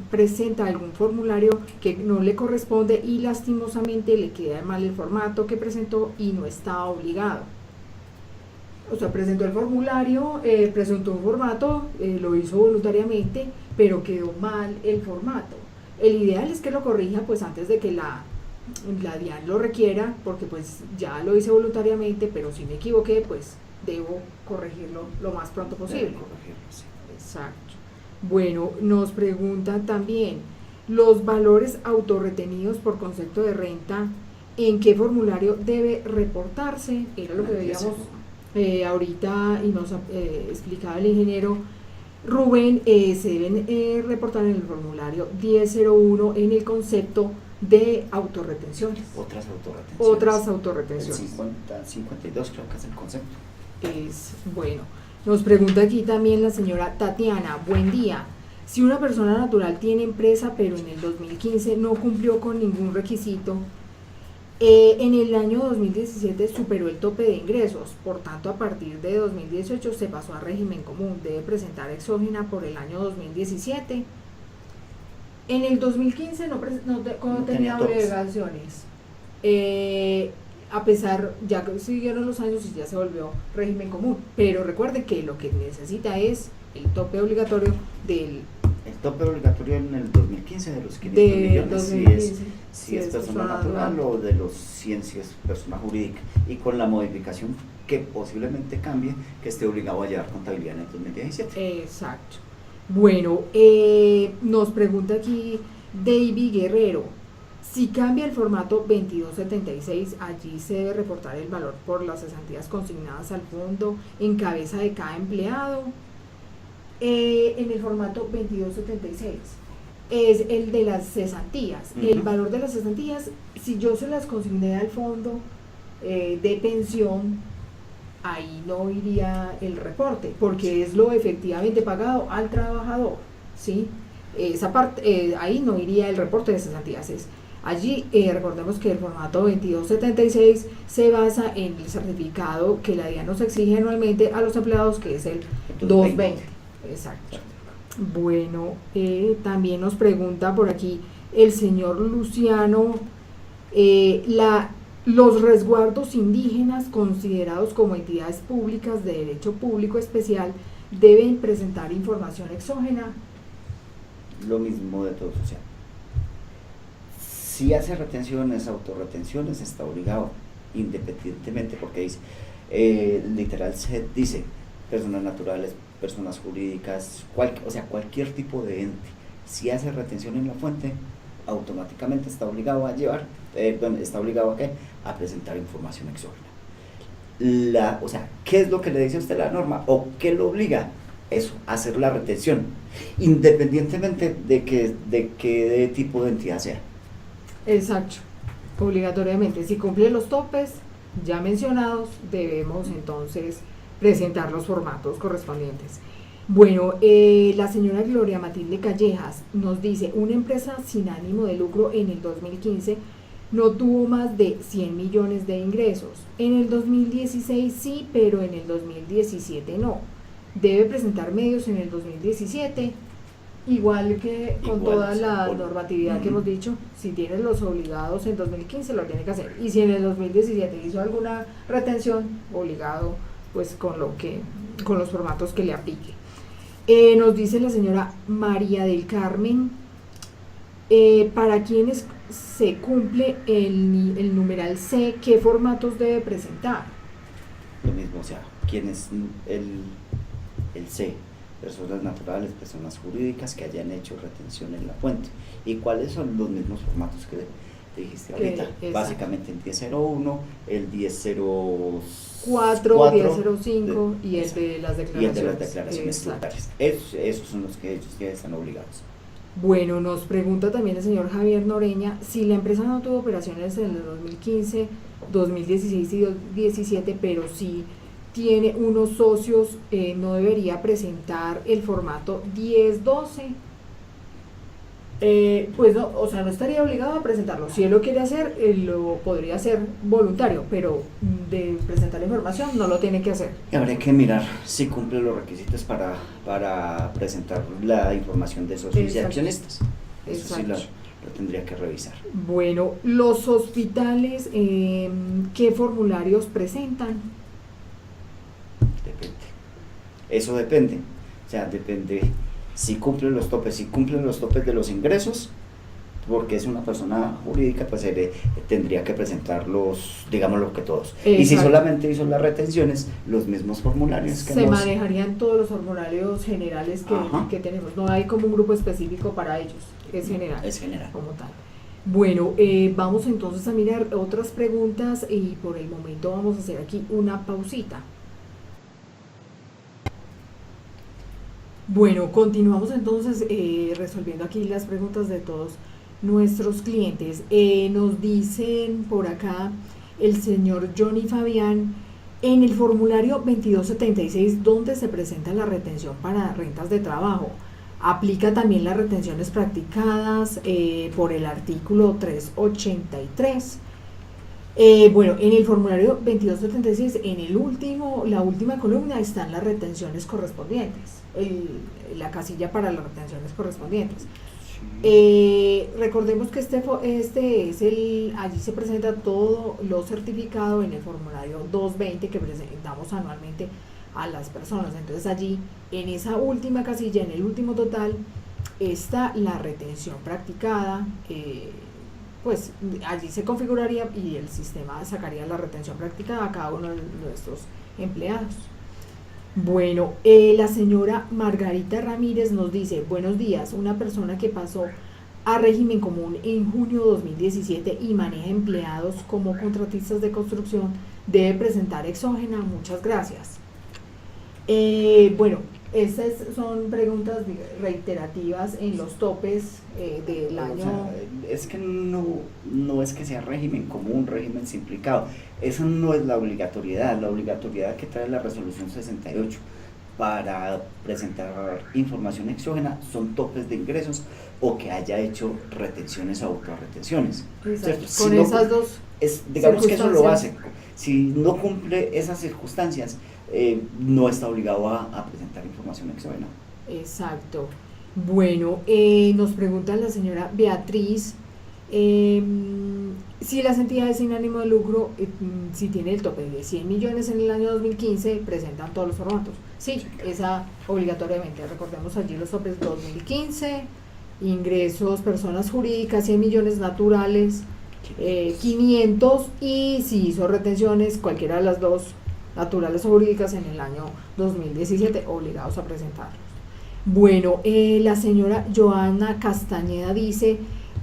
presenta algún formulario que no le corresponde y lastimosamente le queda mal el formato que presentó y no está obligado? O sea, presentó el formulario, presentó un formato, lo hizo voluntariamente, pero quedó mal el formato. El ideal es que lo corrija pues antes de que la DIAN lo requiera, porque pues ya lo hice voluntariamente, pero si me equivoqué, pues debo corregirlo lo más pronto posible. Exacto. Bueno, nos preguntan también los valores autorretenidos por concepto de renta, ¿en qué formulario debe reportarse? Era lo que veíamos ahorita y nos explicaba el ingeniero Rubén. Se deben reportar en el formulario 1001 en el concepto de autorretenciones. Otras autorretenciones. 52 creo que es el concepto. Es bueno. Nos pregunta aquí también la señora Tatiana: buen día. Si una persona natural tiene empresa, pero en el 2015 no cumplió con ningún requisito, en el año 2017 superó el tope de ingresos, por tanto a partir de 2018 se pasó a régimen común, debe presentar exógena por el año 2017. En el 2015 no tenía obligaciones, a pesar, ya que siguieron los años y ya se volvió régimen común, pero recuerde que lo que necesita es el tope obligatorio del... El tope obligatorio en el 2015 de los 500 de millones 2015, si es persona natural o de los 100 si es persona jurídica, y con la modificación que posiblemente cambie, que esté obligado a llevar contabilidad en el 2017. Exacto. Bueno, nos pregunta aquí David Guerrero, si cambia el formato 2276, allí se debe reportar el valor por las cesantías consignadas al fondo en cabeza de cada empleado. En el formato 2276 es el de las cesantías. El valor de las cesantías, si yo se las consigné al fondo de pensión, ahí no iría el reporte, porque es lo efectivamente pagado al trabajador, ¿sí? Esa parte, ahí no iría el reporte de cesantías. Allí recordemos que el formato 2276 se basa en el certificado que la DIAN nos exige anualmente a los empleados, que es el 220. Exacto. Bueno, también nos pregunta por aquí el señor Luciano, los resguardos indígenas considerados como entidades públicas de derecho público especial deben presentar información exógena. Lo mismo de todos, o sea, si hace retenciones, autorretenciones, está obligado, independientemente, porque dice, literal se dice, personas naturales, personas jurídicas, cualquier tipo de ente, si hace retención en la fuente, automáticamente está obligado a llevar, está obligado a presentar información exógena. ¿Qué es lo que le dice a usted la norma? ¿O qué lo obliga? Eso, hacer la retención, independientemente de qué tipo de entidad sea. Exacto, obligatoriamente, si cumple los topes ya mencionados, debemos entonces presentar los formatos correspondientes. Bueno, la señora Gloria Matilde Callejas nos dice, una empresa sin ánimo de lucro en el 2015 no tuvo más de 100 millones de ingresos. En el 2016 sí, pero en el 2017 no. Debe presentar medios en el 2017, igual que con toda la normatividad que hemos dicho. Si tiene los obligados en 2015 lo tiene que hacer, y si en el 2017 hizo alguna retención, obligado pues con los formatos que le aplique. Nos dice la señora María del Carmen, para quienes se cumple el numeral C, ¿qué formatos debe presentar? Lo mismo, o sea, quienes el C, personas naturales, personas jurídicas que hayan hecho retención en la fuente. ¿Y cuáles son los mismos formatos que dijiste ahorita? Básicamente el 1001, el 1004, 1005 y el de las declaraciones. Y el de las declaraciones tributarias. Esos son los que ellos ya están obligados. Bueno, nos pregunta también el señor Javier Noreña, si la empresa no tuvo operaciones en el 2015, 2016 y 2017, pero sí tiene unos socios, no debería presentar el formato 1012. Pues no, o sea, no estaría obligado a presentarlo. Si él lo quiere hacer, él lo podría hacer voluntario, pero de presentar la información no lo tiene que hacer. Y habría que mirar si cumple los requisitos para presentar la información de socios y accionistas. Eso sí lo tendría que revisar. Bueno, los hospitales, ¿qué formularios presentan? Depende. Eso depende. O sea, depende si cumplen los topes de los ingresos, porque es una persona jurídica, pues tendría que presentarlos, digamos lo que todos. Exacto. Y si solamente hizo las retenciones, los mismos formularios que manejarían todos los formularios generales que tenemos. No hay como un grupo específico para ellos, es general. Es general. Como tal. Bueno, vamos entonces a mirar otras preguntas y por el momento vamos a hacer aquí una pausita. Bueno, continuamos entonces resolviendo aquí las preguntas de todos nuestros clientes. Nos dicen por acá el señor Johnny Fabián, en el formulario 2276, ¿dónde se presenta la retención para rentas de trabajo? Aplica también las retenciones practicadas por el artículo 383. Bueno, en el formulario 2276, la última columna están las retenciones correspondientes, la casilla para las retenciones correspondientes. Recordemos que allí se presenta todo lo certificado en el formulario 220 que presentamos anualmente a las personas. Entonces allí, en esa última casilla, en el último total, está la retención practicada. Pues allí se configuraría y el sistema sacaría la retención practicada a cada uno de nuestros empleados. Bueno, la señora Margarita Ramírez nos dice: buenos días, una persona que pasó a régimen común en junio de 2017 y maneja empleados como contratistas de construcción debe presentar exógena. Muchas gracias. Bueno, estas son preguntas reiterativas en los topes del año. O sea, es que no es que sea régimen común, régimen simplificado. Eso no es la obligatoriedad. La obligatoriedad que trae la resolución 68 para presentar información exógena son topes de ingresos o que haya hecho retenciones o autorretenciones. Exacto. Si Con no, esas dos digamos que eso lo hace. Si no cumple esas circunstancias, no está obligado a presentar información exógena. Exacto. Bueno, nos pregunta la señora Beatriz si las entidades sin ánimo de lucro, si tiene el tope de 100 millones en el año 2015, presentan todos los formatos. Sí, esa obligatoriamente. Recordemos allí los topes 2015, ingresos personas jurídicas 100 millones naturales, 500, y si hizo retenciones, cualquiera de las dos, naturales o jurídicas, en el año 2017, obligados a presentarlos. Bueno, la señora Joana Castañeda dice: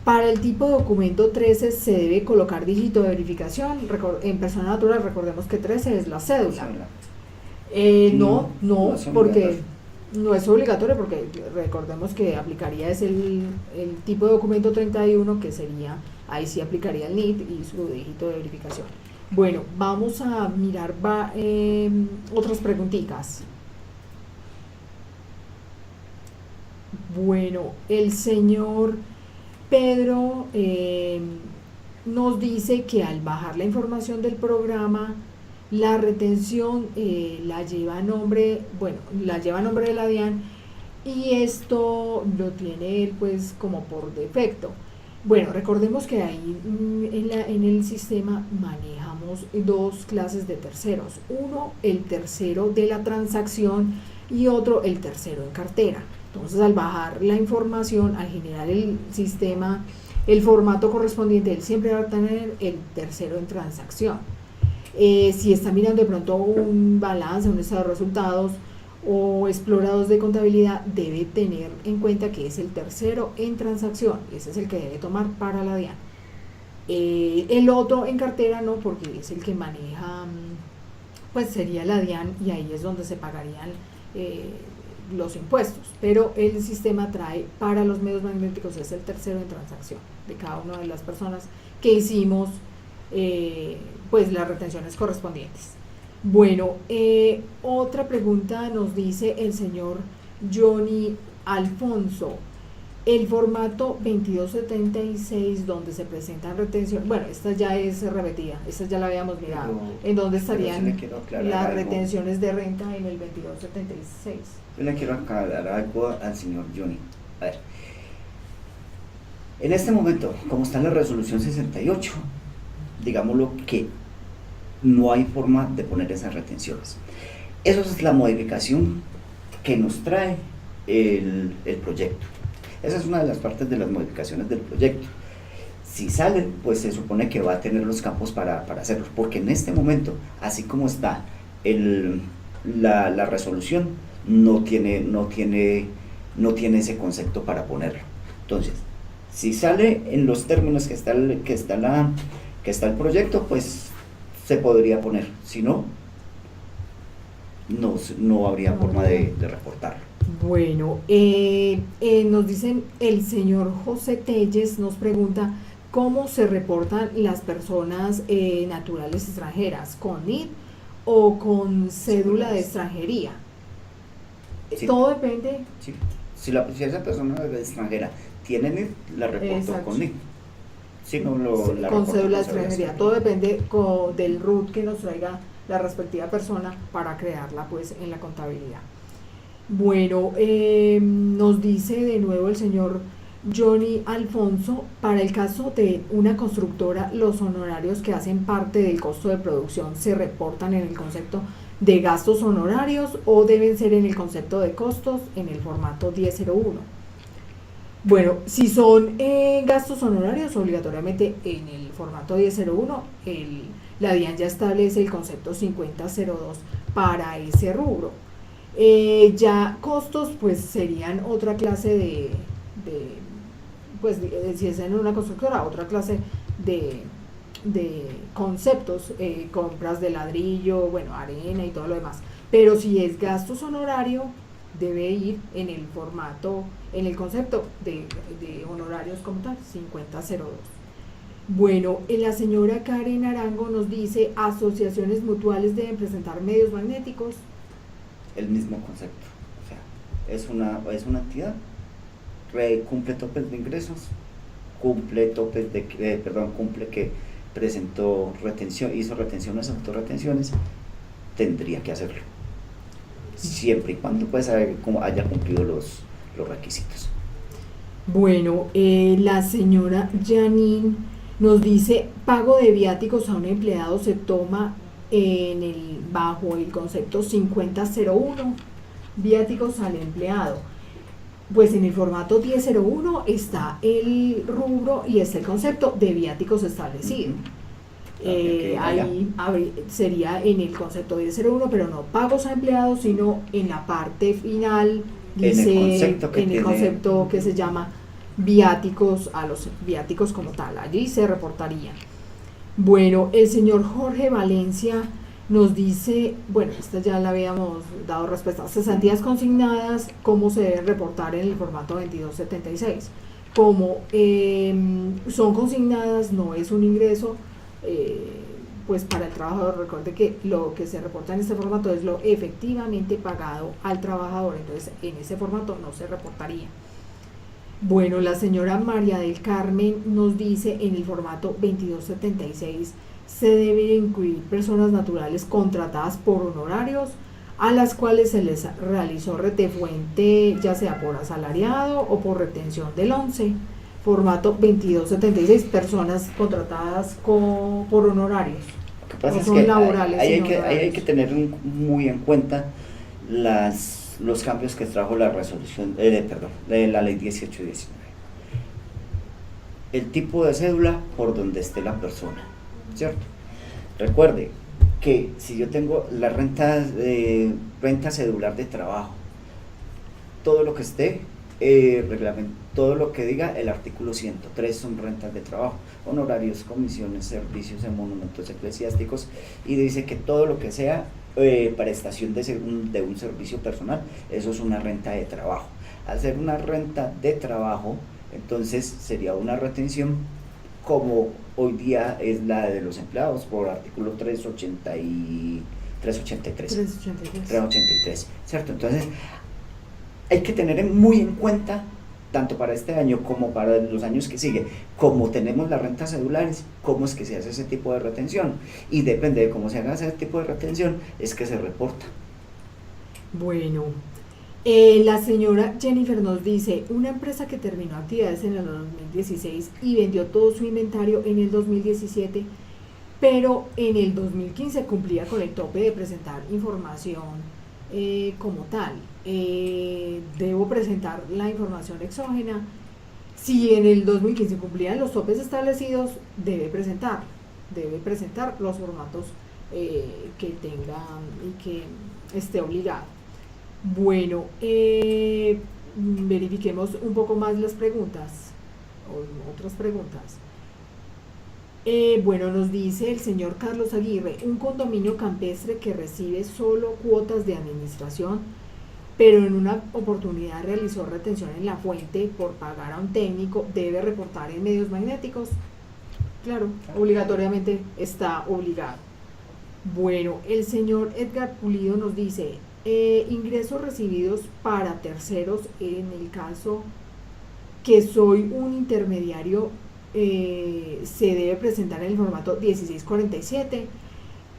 para el tipo de documento 13 se debe colocar dígito de verificación. En persona natural, recordemos que 13 es la cédula. No, porque no es obligatorio, porque recordemos que aplicaría es el tipo de documento 31, que sería, ahí sí aplicaría el NIT y su dígito de verificación. Bueno, vamos a mirar otras preguntitas. Bueno, el señor Pedro nos dice que al bajar la información del programa, la retención la lleva a nombre de la DIAN, y esto lo tiene él pues como por defecto. Bueno, recordemos que ahí en el sistema manejamos dos clases de terceros. Uno, el tercero de la transacción, y otro, el tercero en cartera. Entonces, al bajar la información, al generar el sistema el formato correspondiente, él siempre va a tener el tercero en transacción. Si está mirando de pronto un balance, un estado de resultados o explorados de contabilidad, debe tener en cuenta que es el tercero en transacción. Ese es el que debe tomar para la DIAN. El otro en cartera no, porque es el que maneja, pues sería la DIAN, y ahí es donde se pagarían los impuestos, pero el sistema trae para los medios magnéticos es el tercero en transacción de cada una de las personas que hicimos pues las retenciones correspondientes. Bueno, otra pregunta nos dice el señor Johnny Alfonso: el formato 2276 donde se presentan retenciones, bueno, esta ya es repetida, esta ya la habíamos mirado, en donde estarían las retenciones de renta en el 2276. Yo le quiero aclarar algo al señor Johnny. A ver, en este momento, como está en la resolución 68, digámoslo que no hay forma de poner esas retenciones. Eso es la modificación que nos trae el proyecto. Esa es una de las partes de las modificaciones del proyecto. Si sale, pues se supone que va a tener los campos para hacerlo, porque en este momento, así como está la resolución, no tiene ese concepto para ponerlo. Entonces, si sale en los términos que está el proyecto, pues se podría poner. Si no, no habría forma de reportarlo. Bueno, nos dicen, el señor José Telles nos pregunta: ¿cómo se reportan las personas naturales extranjeras? ¿Con NIT o con cédula de extranjería? Sí. Todo depende. Sí. Si esa persona extranjera tiene NID, la reporto Exacto. con NID. Si no, la con reporto cédula de con extranjería. Todo depende del RUT que nos traiga la respectiva persona para crearla pues en la contabilidad. Bueno, nos dice de nuevo el señor Johnny Alfonso, para el caso de una constructora, los honorarios que hacen parte del costo de producción se reportan en el concepto de gastos honorarios o deben ser en el concepto de costos en el formato 1001. Bueno, si son gastos honorarios, obligatoriamente en el formato 1001, la DIAN ya establece el concepto 5002 para ese rubro. Ya costos, pues serían otra clase pues si es en una constructora, otra clase de conceptos, compras de ladrillo, bueno, arena y todo lo demás. Pero si es gastos honorario, debe ir en el formato, en el concepto de honorarios como tal, 5002. Bueno, la señora Karen Arango nos dice, asociaciones mutuales deben presentar medios magnéticos. El mismo concepto. O sea, es una entidad, cumple topes de ingresos, cumple que presentó retención, hizo retenciones, autorretenciones, tendría que hacerlo. Siempre y cuando pues haya cumplido los requisitos. Bueno, la señora Janine nos dice, pago de viáticos a un empleado se toma bajo el concepto 5001, viáticos al empleado. Pues en el formato 1001 está el rubro y está el concepto de viáticos establecido. Ahí sería en el concepto 1001, pero no pagos a empleados, sino en la parte final dice en el concepto que se llama viáticos, a los viáticos como tal, allí se reportarían. Bueno, el señor Jorge Valencia nos dice, bueno, esta ya la habíamos dado respuesta, cesantías consignadas, cómo se deben reportar en el formato 2276. Como son consignadas, no es un ingreso, pues para el trabajador, recuerde que lo que se reporta en este formato es lo efectivamente pagado al trabajador, entonces en ese formato no se reportaría. Bueno, la señora María del Carmen nos dice, en el formato 2276 se deben incluir personas naturales contratadas por honorarios a las cuales se les realizó retefuente, ya sea por asalariado o por retención del 11. Formato 2276, personas contratadas por honorarios. Lo que pasa no es son que laborales, ahí hay que tener muy en cuenta los cambios que trajo la resolución, de la ley 1819. El tipo de cédula por donde esté la persona, ¿cierto? Recuerde que si yo tengo la renta cedular de trabajo, todo lo que esté, todo lo que diga el artículo 103 son rentas de trabajo, honorarios, comisiones, servicios en monumentos eclesiásticos, y dice que todo lo que sea prestación de un servicio personal, eso es una renta de trabajo. Al ser una renta de trabajo, entonces sería una retención como hoy día es la de los empleados por artículo 383, ¿cierto? Entonces hay que tener muy en cuenta, tanto para este año como para los años que siguen, como tenemos las rentas cedulares, cómo es que se hace ese tipo de retención, y depende de cómo se haga ese tipo de retención, es que se reporta. Bueno, la señora Jennifer nos dice, una empresa que terminó actividades en el 2016 y vendió todo su inventario en el 2017, pero en el 2015 cumplía con el tope de presentar información como tal. Debo presentar la información exógena. Si en el 2015 cumplían los topes establecidos, debe presentar los formatos que tengan y que esté obligado. Bueno, verifiquemos un poco más las preguntas, o otras preguntas. Bueno, nos dice el señor Carlos Aguirre, un condominio campestre que recibe solo cuotas de administración, pero en una oportunidad realizó retención en la fuente por pagar a un técnico, ¿debe reportar en medios magnéticos? Claro, obligatoriamente está obligado. Bueno, el señor Edgar Pulido nos dice, ingresos recibidos para terceros, en el caso que soy un intermediario, se debe presentar en el formato 1647.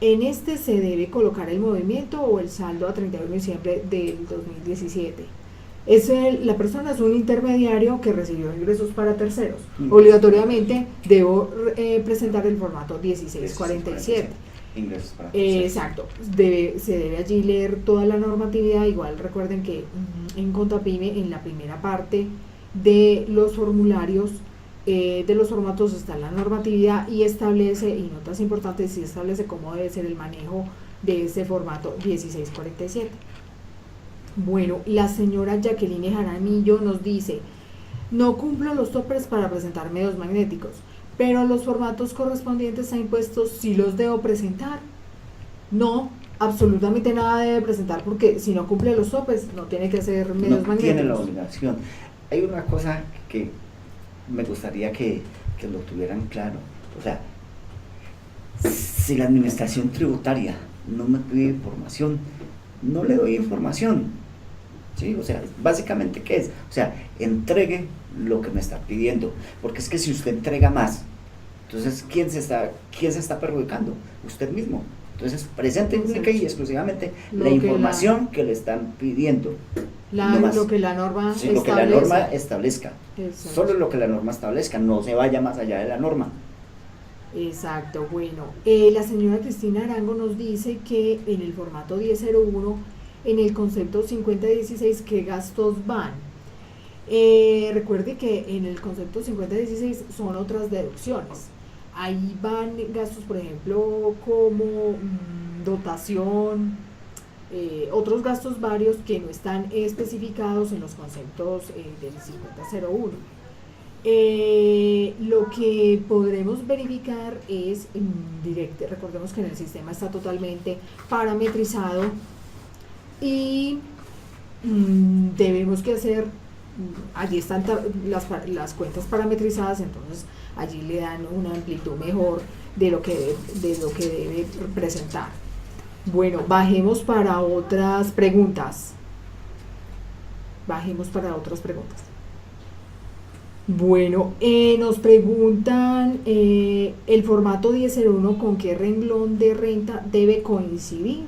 En este se debe colocar el movimiento o el saldo a 31 de diciembre del 2017. La persona es un intermediario que recibió ingresos para terceros. Obligatoriamente debo presentar el formato 1647. Ingresos para terceros. Exacto. Se debe allí leer toda la normatividad. Igual recuerden que en CONTAPYME, en la primera parte de los formularios, de los formatos, está la normatividad y establece, y notas importantes, sí establece cómo debe ser el manejo de ese formato 1647. Bueno, la señora Jacqueline Jaramillo nos dice: no cumplo los topes para presentar medios magnéticos, pero los formatos correspondientes a impuestos sí los debo presentar. No, absolutamente nada debe presentar, porque si no cumple los topes no tiene que hacer medios magnéticos. Tiene la obligación. Hay una cosa que me gustaría que lo tuvieran claro. O sea, si la administración tributaria no me pide información, no le doy información. ¿Sí? O sea, básicamente, ¿qué es? O sea, entregue lo que me está pidiendo. Porque es que si usted entrega más, entonces, ¿quién se está perjudicando? Usted mismo. Entonces, presente única y exclusivamente la información que le están pidiendo. Lo que la norma sí, lo que la norma establezca. Exacto. Solo lo que la norma establezca, no se vaya más allá de la norma. Exacto. Bueno, la señora Cristina Arango nos dice que en el formato 1001, en el concepto 5016, ¿qué gastos van? Recuerde que en el concepto 5016 son otras deducciones. Ahí van gastos, por ejemplo, como dotación, otros gastos varios que no están especificados en los conceptos del 5001. Lo que podremos verificar es directo. Recordemos que en el sistema está totalmente parametrizado y debemos que hacer, allí están las cuentas parametrizadas, entonces allí le dan una amplitud mejor de lo que debe presentar. Bueno, bajemos para otras preguntas. Bueno, nos preguntan el formato 1001, ¿con qué renglón de renta debe coincidir?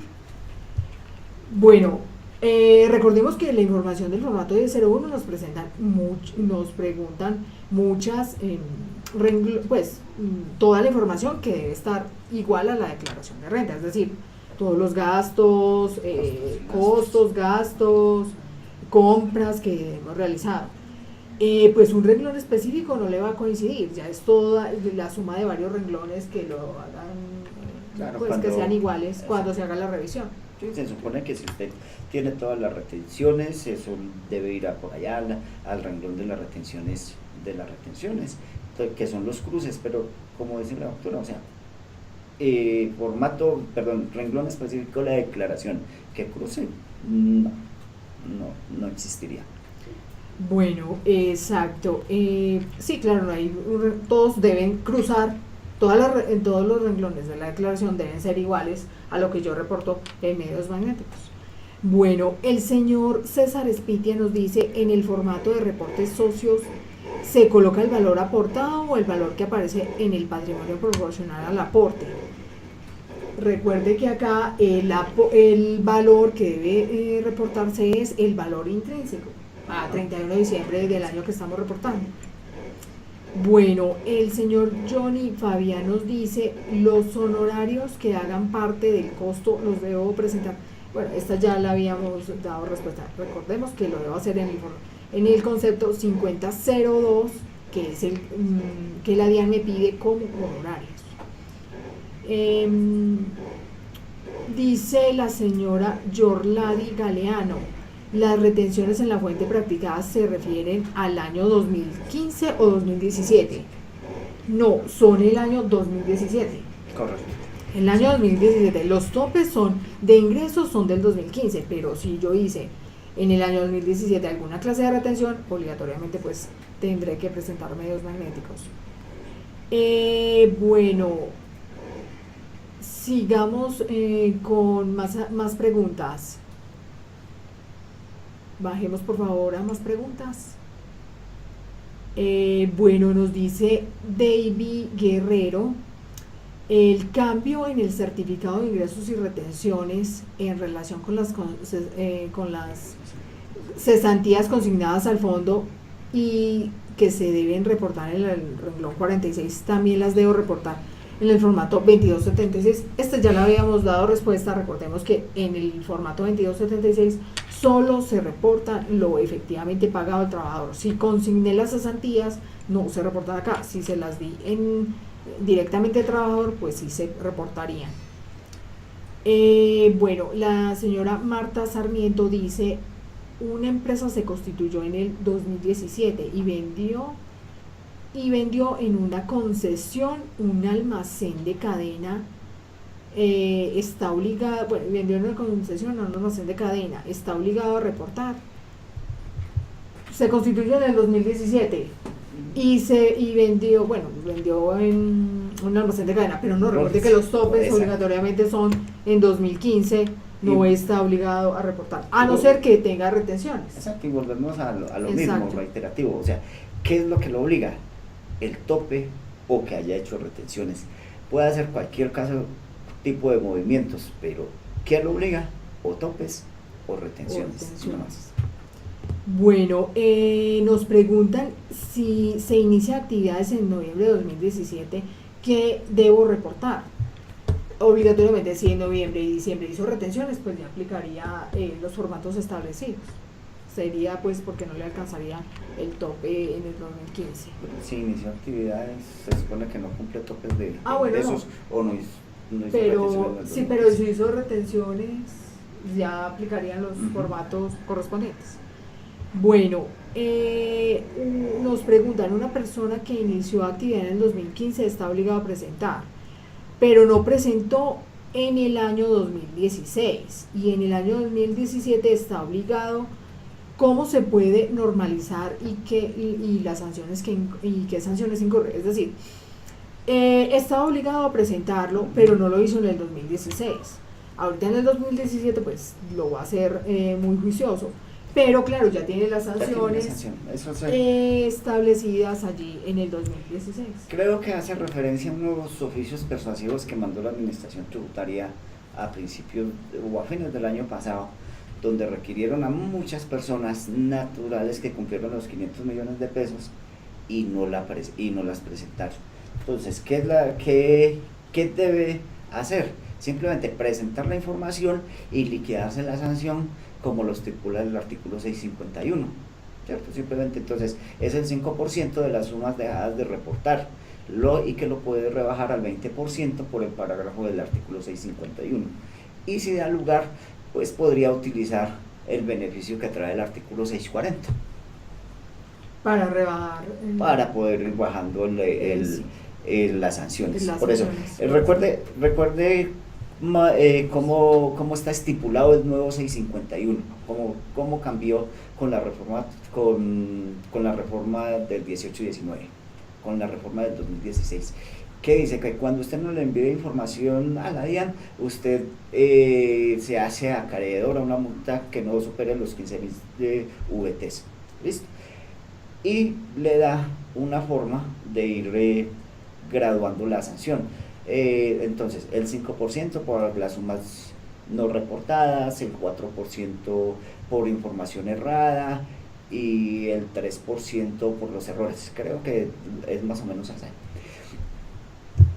Bueno, recordemos que la información del formato 1001 nos preguntan muchas, toda la información que debe estar igual a la declaración de renta, es decir, todos los gastos, costos, gastos, compras que hemos realizado. Pues un renglón específico no le va a coincidir, ya es toda la suma de varios renglones que lo hagan, que sean iguales cuando se haga la revisión. Sí, se supone que si usted tiene todas las retenciones, eso debe ir por allá al renglón de las retenciones, que son los cruces, pero como dice la doctora, o sea, renglón específico de la declaración que cruce, no existiría. Bueno, exacto. Sí, claro, todos deben cruzar, todos los renglones de la declaración deben ser iguales a lo que yo reporto en medios magnéticos. Bueno, el señor César Espitia nos dice: en el formato de reportes socios, ¿se coloca el valor aportado o el valor que aparece en el patrimonio proporcional al aporte? Recuerde que acá el valor que debe reportarse es el valor intrínseco a 31 de diciembre del año que estamos reportando. Bueno, el señor Johnny Fabián nos dice: los honorarios que hagan parte del costo los debo presentar. Bueno, esta ya la habíamos dado respuesta. Recordemos que lo debo hacer en el concepto 5002, que es el que la DIAN me pide como honorarios. Dice la señora Yorladi Galeano: las retenciones en la fuente practicadas se refieren al año 2015 o 2017. No, son el año 2017. Correcto. El año 2017. Los topes de ingresos son del 2015, pero si yo hice en el año 2017 alguna clase de retención, obligatoriamente pues tendré que presentar medios magnéticos. Bueno, sigamos con más preguntas. Bajemos por favor a más preguntas. Bueno, nos dice David Guerrero, el cambio en el certificado de ingresos y retenciones en relación con las cesantías consignadas al fondo y que se deben reportar en el renglón 46, también las debo reportar en el formato 2276. Ya le habíamos dado respuesta. Recordemos que en el formato 2276 solo se reporta lo efectivamente pagado al trabajador. Si consigné las cesantías, no se reportan acá. Si se las di directamente al trabajador, pues sí se reportarían. Bueno, la señora Marta Sarmiento dice: una empresa se constituyó en el 2017 y vendió en una concesión un almacén de cadena. Está obligado, vendió en una concesión a un almacén de cadena, está obligado a reportar. Se constituyó en el 2017 y vendió en un almacén de cadena, pero no, recuerde que los topes obligatoriamente son en 2015, no está obligado a reportar, a no ser que tenga retenciones. Exacto, y volvemos a lo mismo, reiterativo, o sea, ¿qué es lo que lo obliga? El tope o que haya hecho retenciones. Puede hacer cualquier tipo de movimientos, pero ¿qué lo obliga? O topes o retenciones. No más. Bueno, nos preguntan si se inicia actividades en noviembre de 2017, ¿qué debo reportar? Obligatoriamente, si en noviembre y diciembre hizo retenciones, pues ya aplicaría los formatos establecidos. Sería pues porque no le alcanzaría el tope en el 2015. Si inició actividades, se supone que no cumple topes de esos, no. O no hizo retenciones. Pero si hizo retenciones, ya aplicarían los formatos correspondientes. Bueno, nos preguntan: una persona que inició actividad en el 2015 está obligado a presentar, pero no presentó en el año 2016 y en el año 2017 está obligado. ¿Cómo se puede normalizar y las sanciones qué sanciones incurre? Es decir, estaba obligado a presentarlo, pero no lo hizo en el 2016. Ahorita en el 2017 pues lo va a hacer muy juicioso, pero claro, ya tiene las sanciones establecidas allí en el 2016. Creo que hace referencia a unos oficios persuasivos que mandó la Administración Tributaria a principios o a fines del año pasado, donde requirieron a muchas personas naturales que cumplieron los 500 millones de pesos y no las presentaron. Entonces, ¿qué debe hacer? Simplemente presentar la información y liquidarse la sanción como lo estipula el artículo 651, ¿cierto? Simplemente entonces es el 5% de las sumas dejadas de reportar y que lo puede rebajar al 20% por el parágrafo del artículo 651. Y si da lugar, pues podría utilizar el beneficio que trae el artículo 640 para rebajar, para poder ir bajando las sanciones. Por eso, recuerde cómo está estipulado el nuevo 651, cómo cambió con la reforma del 18 y 19, con la reforma del 2016. Que dice que cuando usted no le envíe información a la DIAN, usted se hace acreedor a una multa que no supere los 15.000 VTs. ¿Listo? Y le da una forma de ir graduando la sanción. Entonces, el 5% por las sumas no reportadas, el 4% por información errada y el 3% por los errores. Creo que es más o menos así.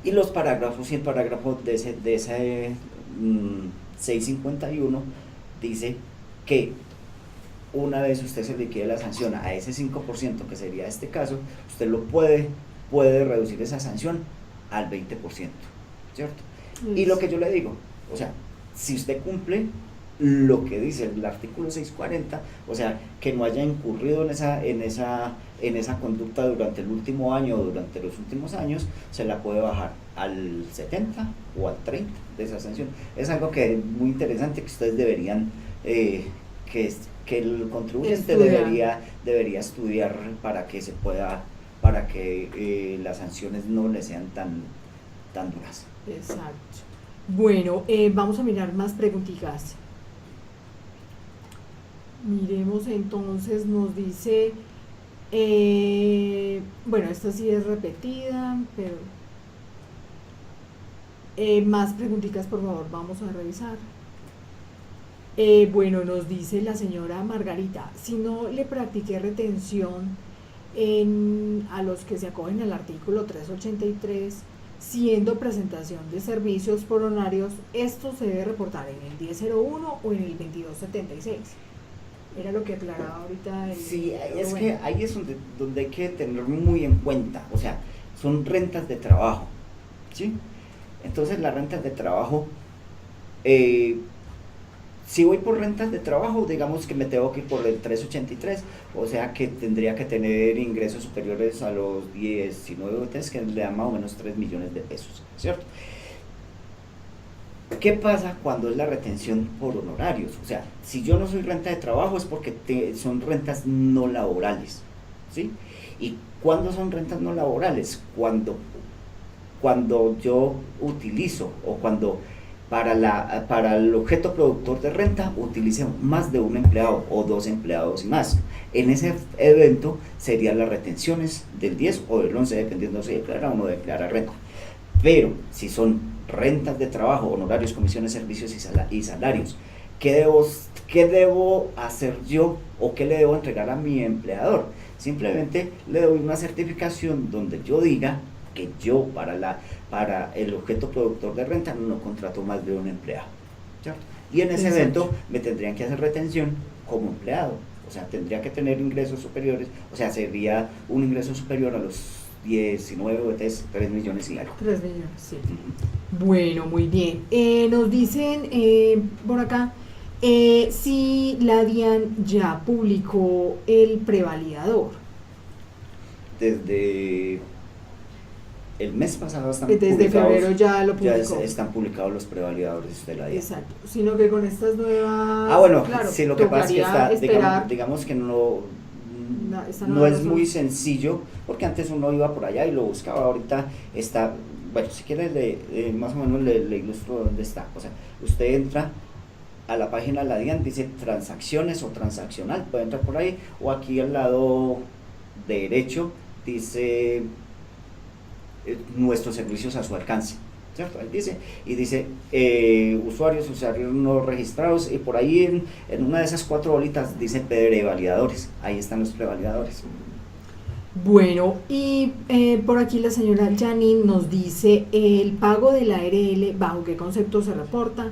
Y los parágrafos, y el parágrafo de ese 651 dice que una vez usted se liquide la sanción a ese 5%, que sería este caso, usted lo puede reducir esa sanción al 20%, ¿cierto? Y lo que yo le digo, o sea, si usted cumple lo que dice el artículo 640, o sea, que no haya incurrido en esa conducta durante el último año o durante los últimos años, se la puede bajar al 70 o al 30 de esa sanción. Es algo que es muy interesante, que ustedes deberían, que el contribuyente debería estudiar para que las sanciones no le sean tan duras. Miremos entonces, nos dice, bueno, esta sí es repetida, pero más preguntitas, por favor, vamos a revisar. Bueno, nos dice la señora Margarita, si no le practiqué retención a los que se acogen al artículo 383, siendo presentación de servicios por horarios, esto se debe reportar en el 1001 o en el 2276. Era lo que aclaraba ahorita el... Sí, es que ahí es donde hay que tener muy en cuenta, o sea, son rentas de trabajo, ¿sí? Entonces las rentas de trabajo, si voy por rentas de trabajo, digamos que me tengo que ir por el 383, o sea que tendría que tener ingresos superiores a los 19 UTs, que le dan más o menos 3 millones de pesos, ¿cierto? ¿Qué pasa cuando es la retención por honorarios? O sea, si yo no soy renta de trabajo es porque son rentas no laborales, ¿sí? ¿Y cuándo son rentas no laborales? Cuando yo utilizo o cuando para el objeto productor de renta utilice más de un empleado o 2 empleados y más. En ese evento serían las retenciones del 10 o del 11, dependiendo si declara o no declara renta. Pero si son rentas de trabajo, honorarios, comisiones, servicios y salarios, ¿qué debo hacer yo o qué le debo entregar a mi empleador? Simplemente le doy una certificación donde yo diga que yo para el objeto productor de renta no contrato más de un empleado, ¿cierto? Y en ese evento me tendrían que hacer retención como empleado, o sea, tendría que tener ingresos superiores, o sea, sería un ingreso superior a los 19 o 3 millones y algo. 3 millones, sí. Bueno, muy bien. Nos dicen por acá si la DIAN ya publicó el prevalidador. Desde el mes pasado están Desde publicados, febrero ya lo publicó. ya están publicados los prevalidadores de la DIAN. Exacto, sino que con estas nuevas... Bueno, claro, sí, lo que pasa es que digamos que no es muy sencillo, porque antes uno iba por allá y lo buscaba, ahorita está, bueno, si quieres más o menos le ilustro dónde está. O sea, usted entra a la página de la DIAN, dice transacciones o transaccional, puede entrar por ahí, o aquí al lado derecho dice nuestros servicios a su alcance, ¿cierto? Ahí dice, y dice usuarios no registrados, y por ahí en una de esas 4 bolitas dice prevalidadores, ahí están los prevalidadores. Bueno, y por aquí la señora Janine nos dice el pago de la ARL, ¿bajo qué concepto se reporta?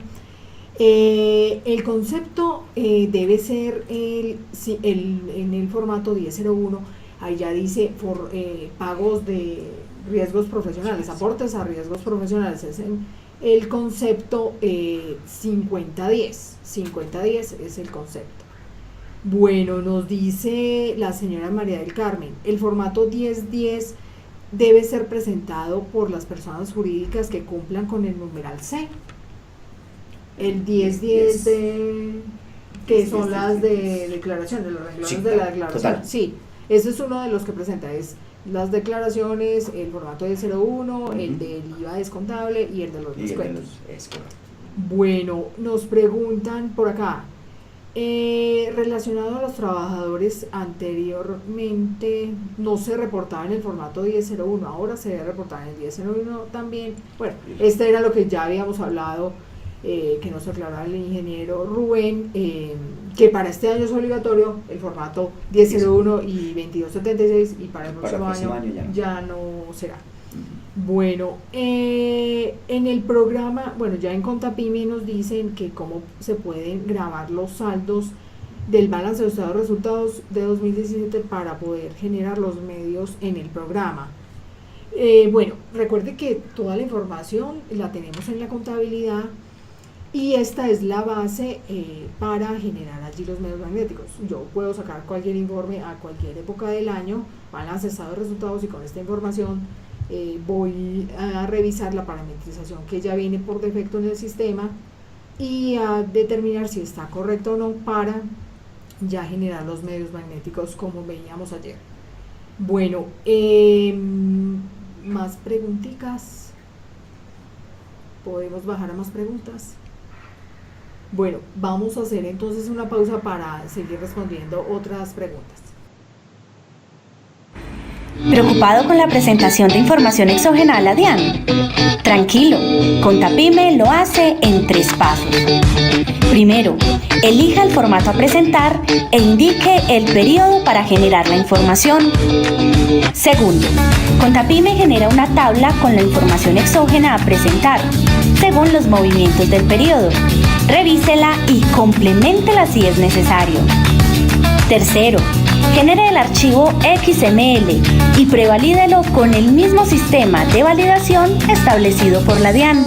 El concepto debe ser en el formato 1001, ahí ya dice pagos de riesgos profesionales, aportes a riesgos profesionales, es en el concepto 5010 es el concepto. Bueno, nos dice la señora María del Carmen, el formato 1010 debe ser presentado por las personas jurídicas que cumplan con el numeral C. El 1010 que son las de declaración, de los renglones de la declaración. Total. Sí, ese es uno de los que presenta, es las declaraciones, el formato de 01, el del IVA descontable y el de los descuentos. Bueno, nos preguntan por acá, relacionado a los trabajadores, anteriormente no se reportaba en el formato 1001, ahora se debe reportar en el 1001 también. Bueno, este era lo que ya habíamos hablado, que nos aclaraba el ingeniero Rubén, que para este año es obligatorio el formato 1001 y 2276, y para el próximo año ya no será. Bueno, en el programa, bueno, ya en Contapyme nos dicen que cómo se pueden grabar los saldos del balance de estado de resultados de 2017 para poder generar los medios en el programa. Bueno, recuerde que toda la información la tenemos en la contabilidad y esta es la base para generar allí los medios magnéticos. Yo puedo sacar cualquier informe a cualquier época del año, balance de estado de resultados, y con esta información voy a revisar la parametrización que ya viene por defecto en el sistema y a determinar si está correcto o no para ya generar los medios magnéticos como veíamos ayer. Bueno, más preguntitas. ¿Podemos bajar a más preguntas? Bueno, vamos a hacer entonces una pausa para seguir respondiendo otras preguntas. ¿Preocupado con la presentación de información exógena a la DIAN? Tranquilo, Contapyme lo hace en 3 pasos. Primero, elija el formato a presentar e indique el periodo para generar la información. Segundo, Contapyme genera una tabla con la información exógena a presentar, según los movimientos del periodo. Revísela y compleméntela si es necesario. Tercero, genere el archivo XML y prevalídelo con el mismo sistema de validación establecido por la DIAN.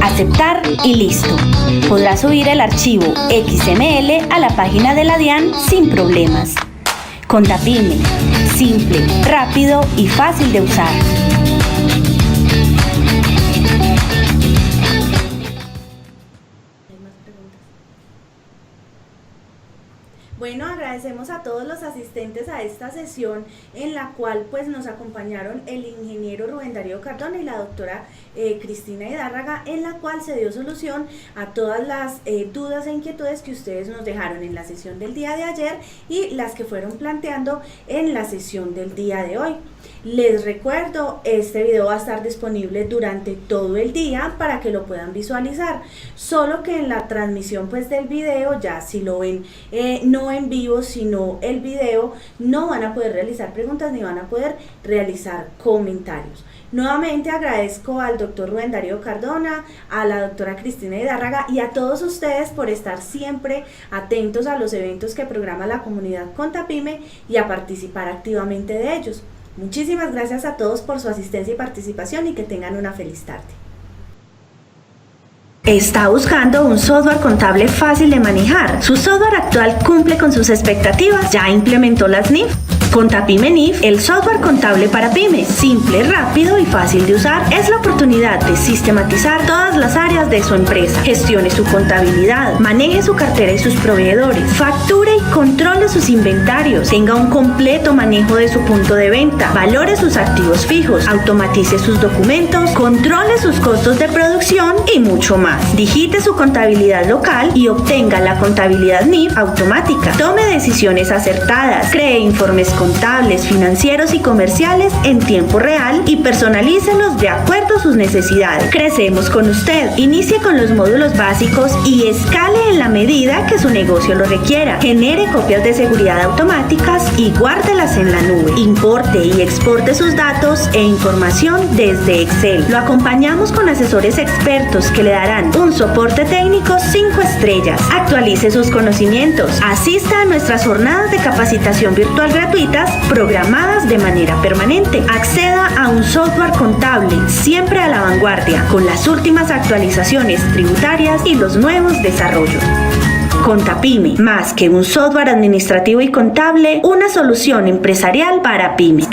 Aceptar y listo. Podrá subir el archivo XML a la página de la DIAN sin problemas. Contapyme, simple, rápido y fácil de usar. Bueno, agradecemos a todos los asistentes a esta sesión en la cual pues nos acompañaron el ingeniero Rubén Darío Cardona y la doctora Cristina Hidárraga, en la cual se dio solución a todas las dudas e inquietudes que ustedes nos dejaron en la sesión del día de ayer y las que fueron planteando en la sesión del día de hoy. Les recuerdo, este video va a estar disponible durante todo el día para que lo puedan visualizar, solo que en la transmisión pues del video, ya si lo ven no en vivo sino el video, no van a poder realizar preguntas ni van a poder realizar comentarios. Nuevamente agradezco al doctor Rubén Darío Cardona, a la doctora Cristina Hidárraga y a todos ustedes por estar siempre atentos a los eventos que programa la comunidad Contapyme y a participar activamente de ellos. Muchísimas gracias a todos por su asistencia y participación y que tengan una feliz tarde. ¿Está buscando un software contable fácil de manejar? ¿Su software actual cumple con sus expectativas? ¿Ya implementó las NIF? Contapyme NIF, el software contable para pymes, simple, rápido y fácil de usar, es la oportunidad de sistematizar todas las áreas de su empresa. Gestione su contabilidad, maneje su cartera y sus proveedores, facture y controle sus inventarios, tenga un completo manejo de su punto de venta, valore sus activos fijos, automatice sus documentos, controle sus costos de producción y mucho más. Digite su contabilidad local y obtenga la contabilidad NIF automática. Tome decisiones acertadas, cree informes contables, financieros y comerciales en tiempo real y personalícelos de acuerdo a sus necesidades. Crecemos con usted. Inicie con los módulos básicos y escale en la medida que su negocio lo requiera. Genere copias de seguridad automáticas y guárdelas en la nube. Importe y exporte sus datos e información desde Excel. Lo acompañamos con asesores expertos que le darán un soporte técnico 5 estrellas. Actualice sus conocimientos. Asista a nuestras jornadas de capacitación virtual gratuitas programadas de manera permanente. Acceda a un software contable siempre a la vanguardia con las últimas actualizaciones tributarias y los nuevos desarrollos. Contapyme, más que un software administrativo y contable, una solución empresarial para pymes.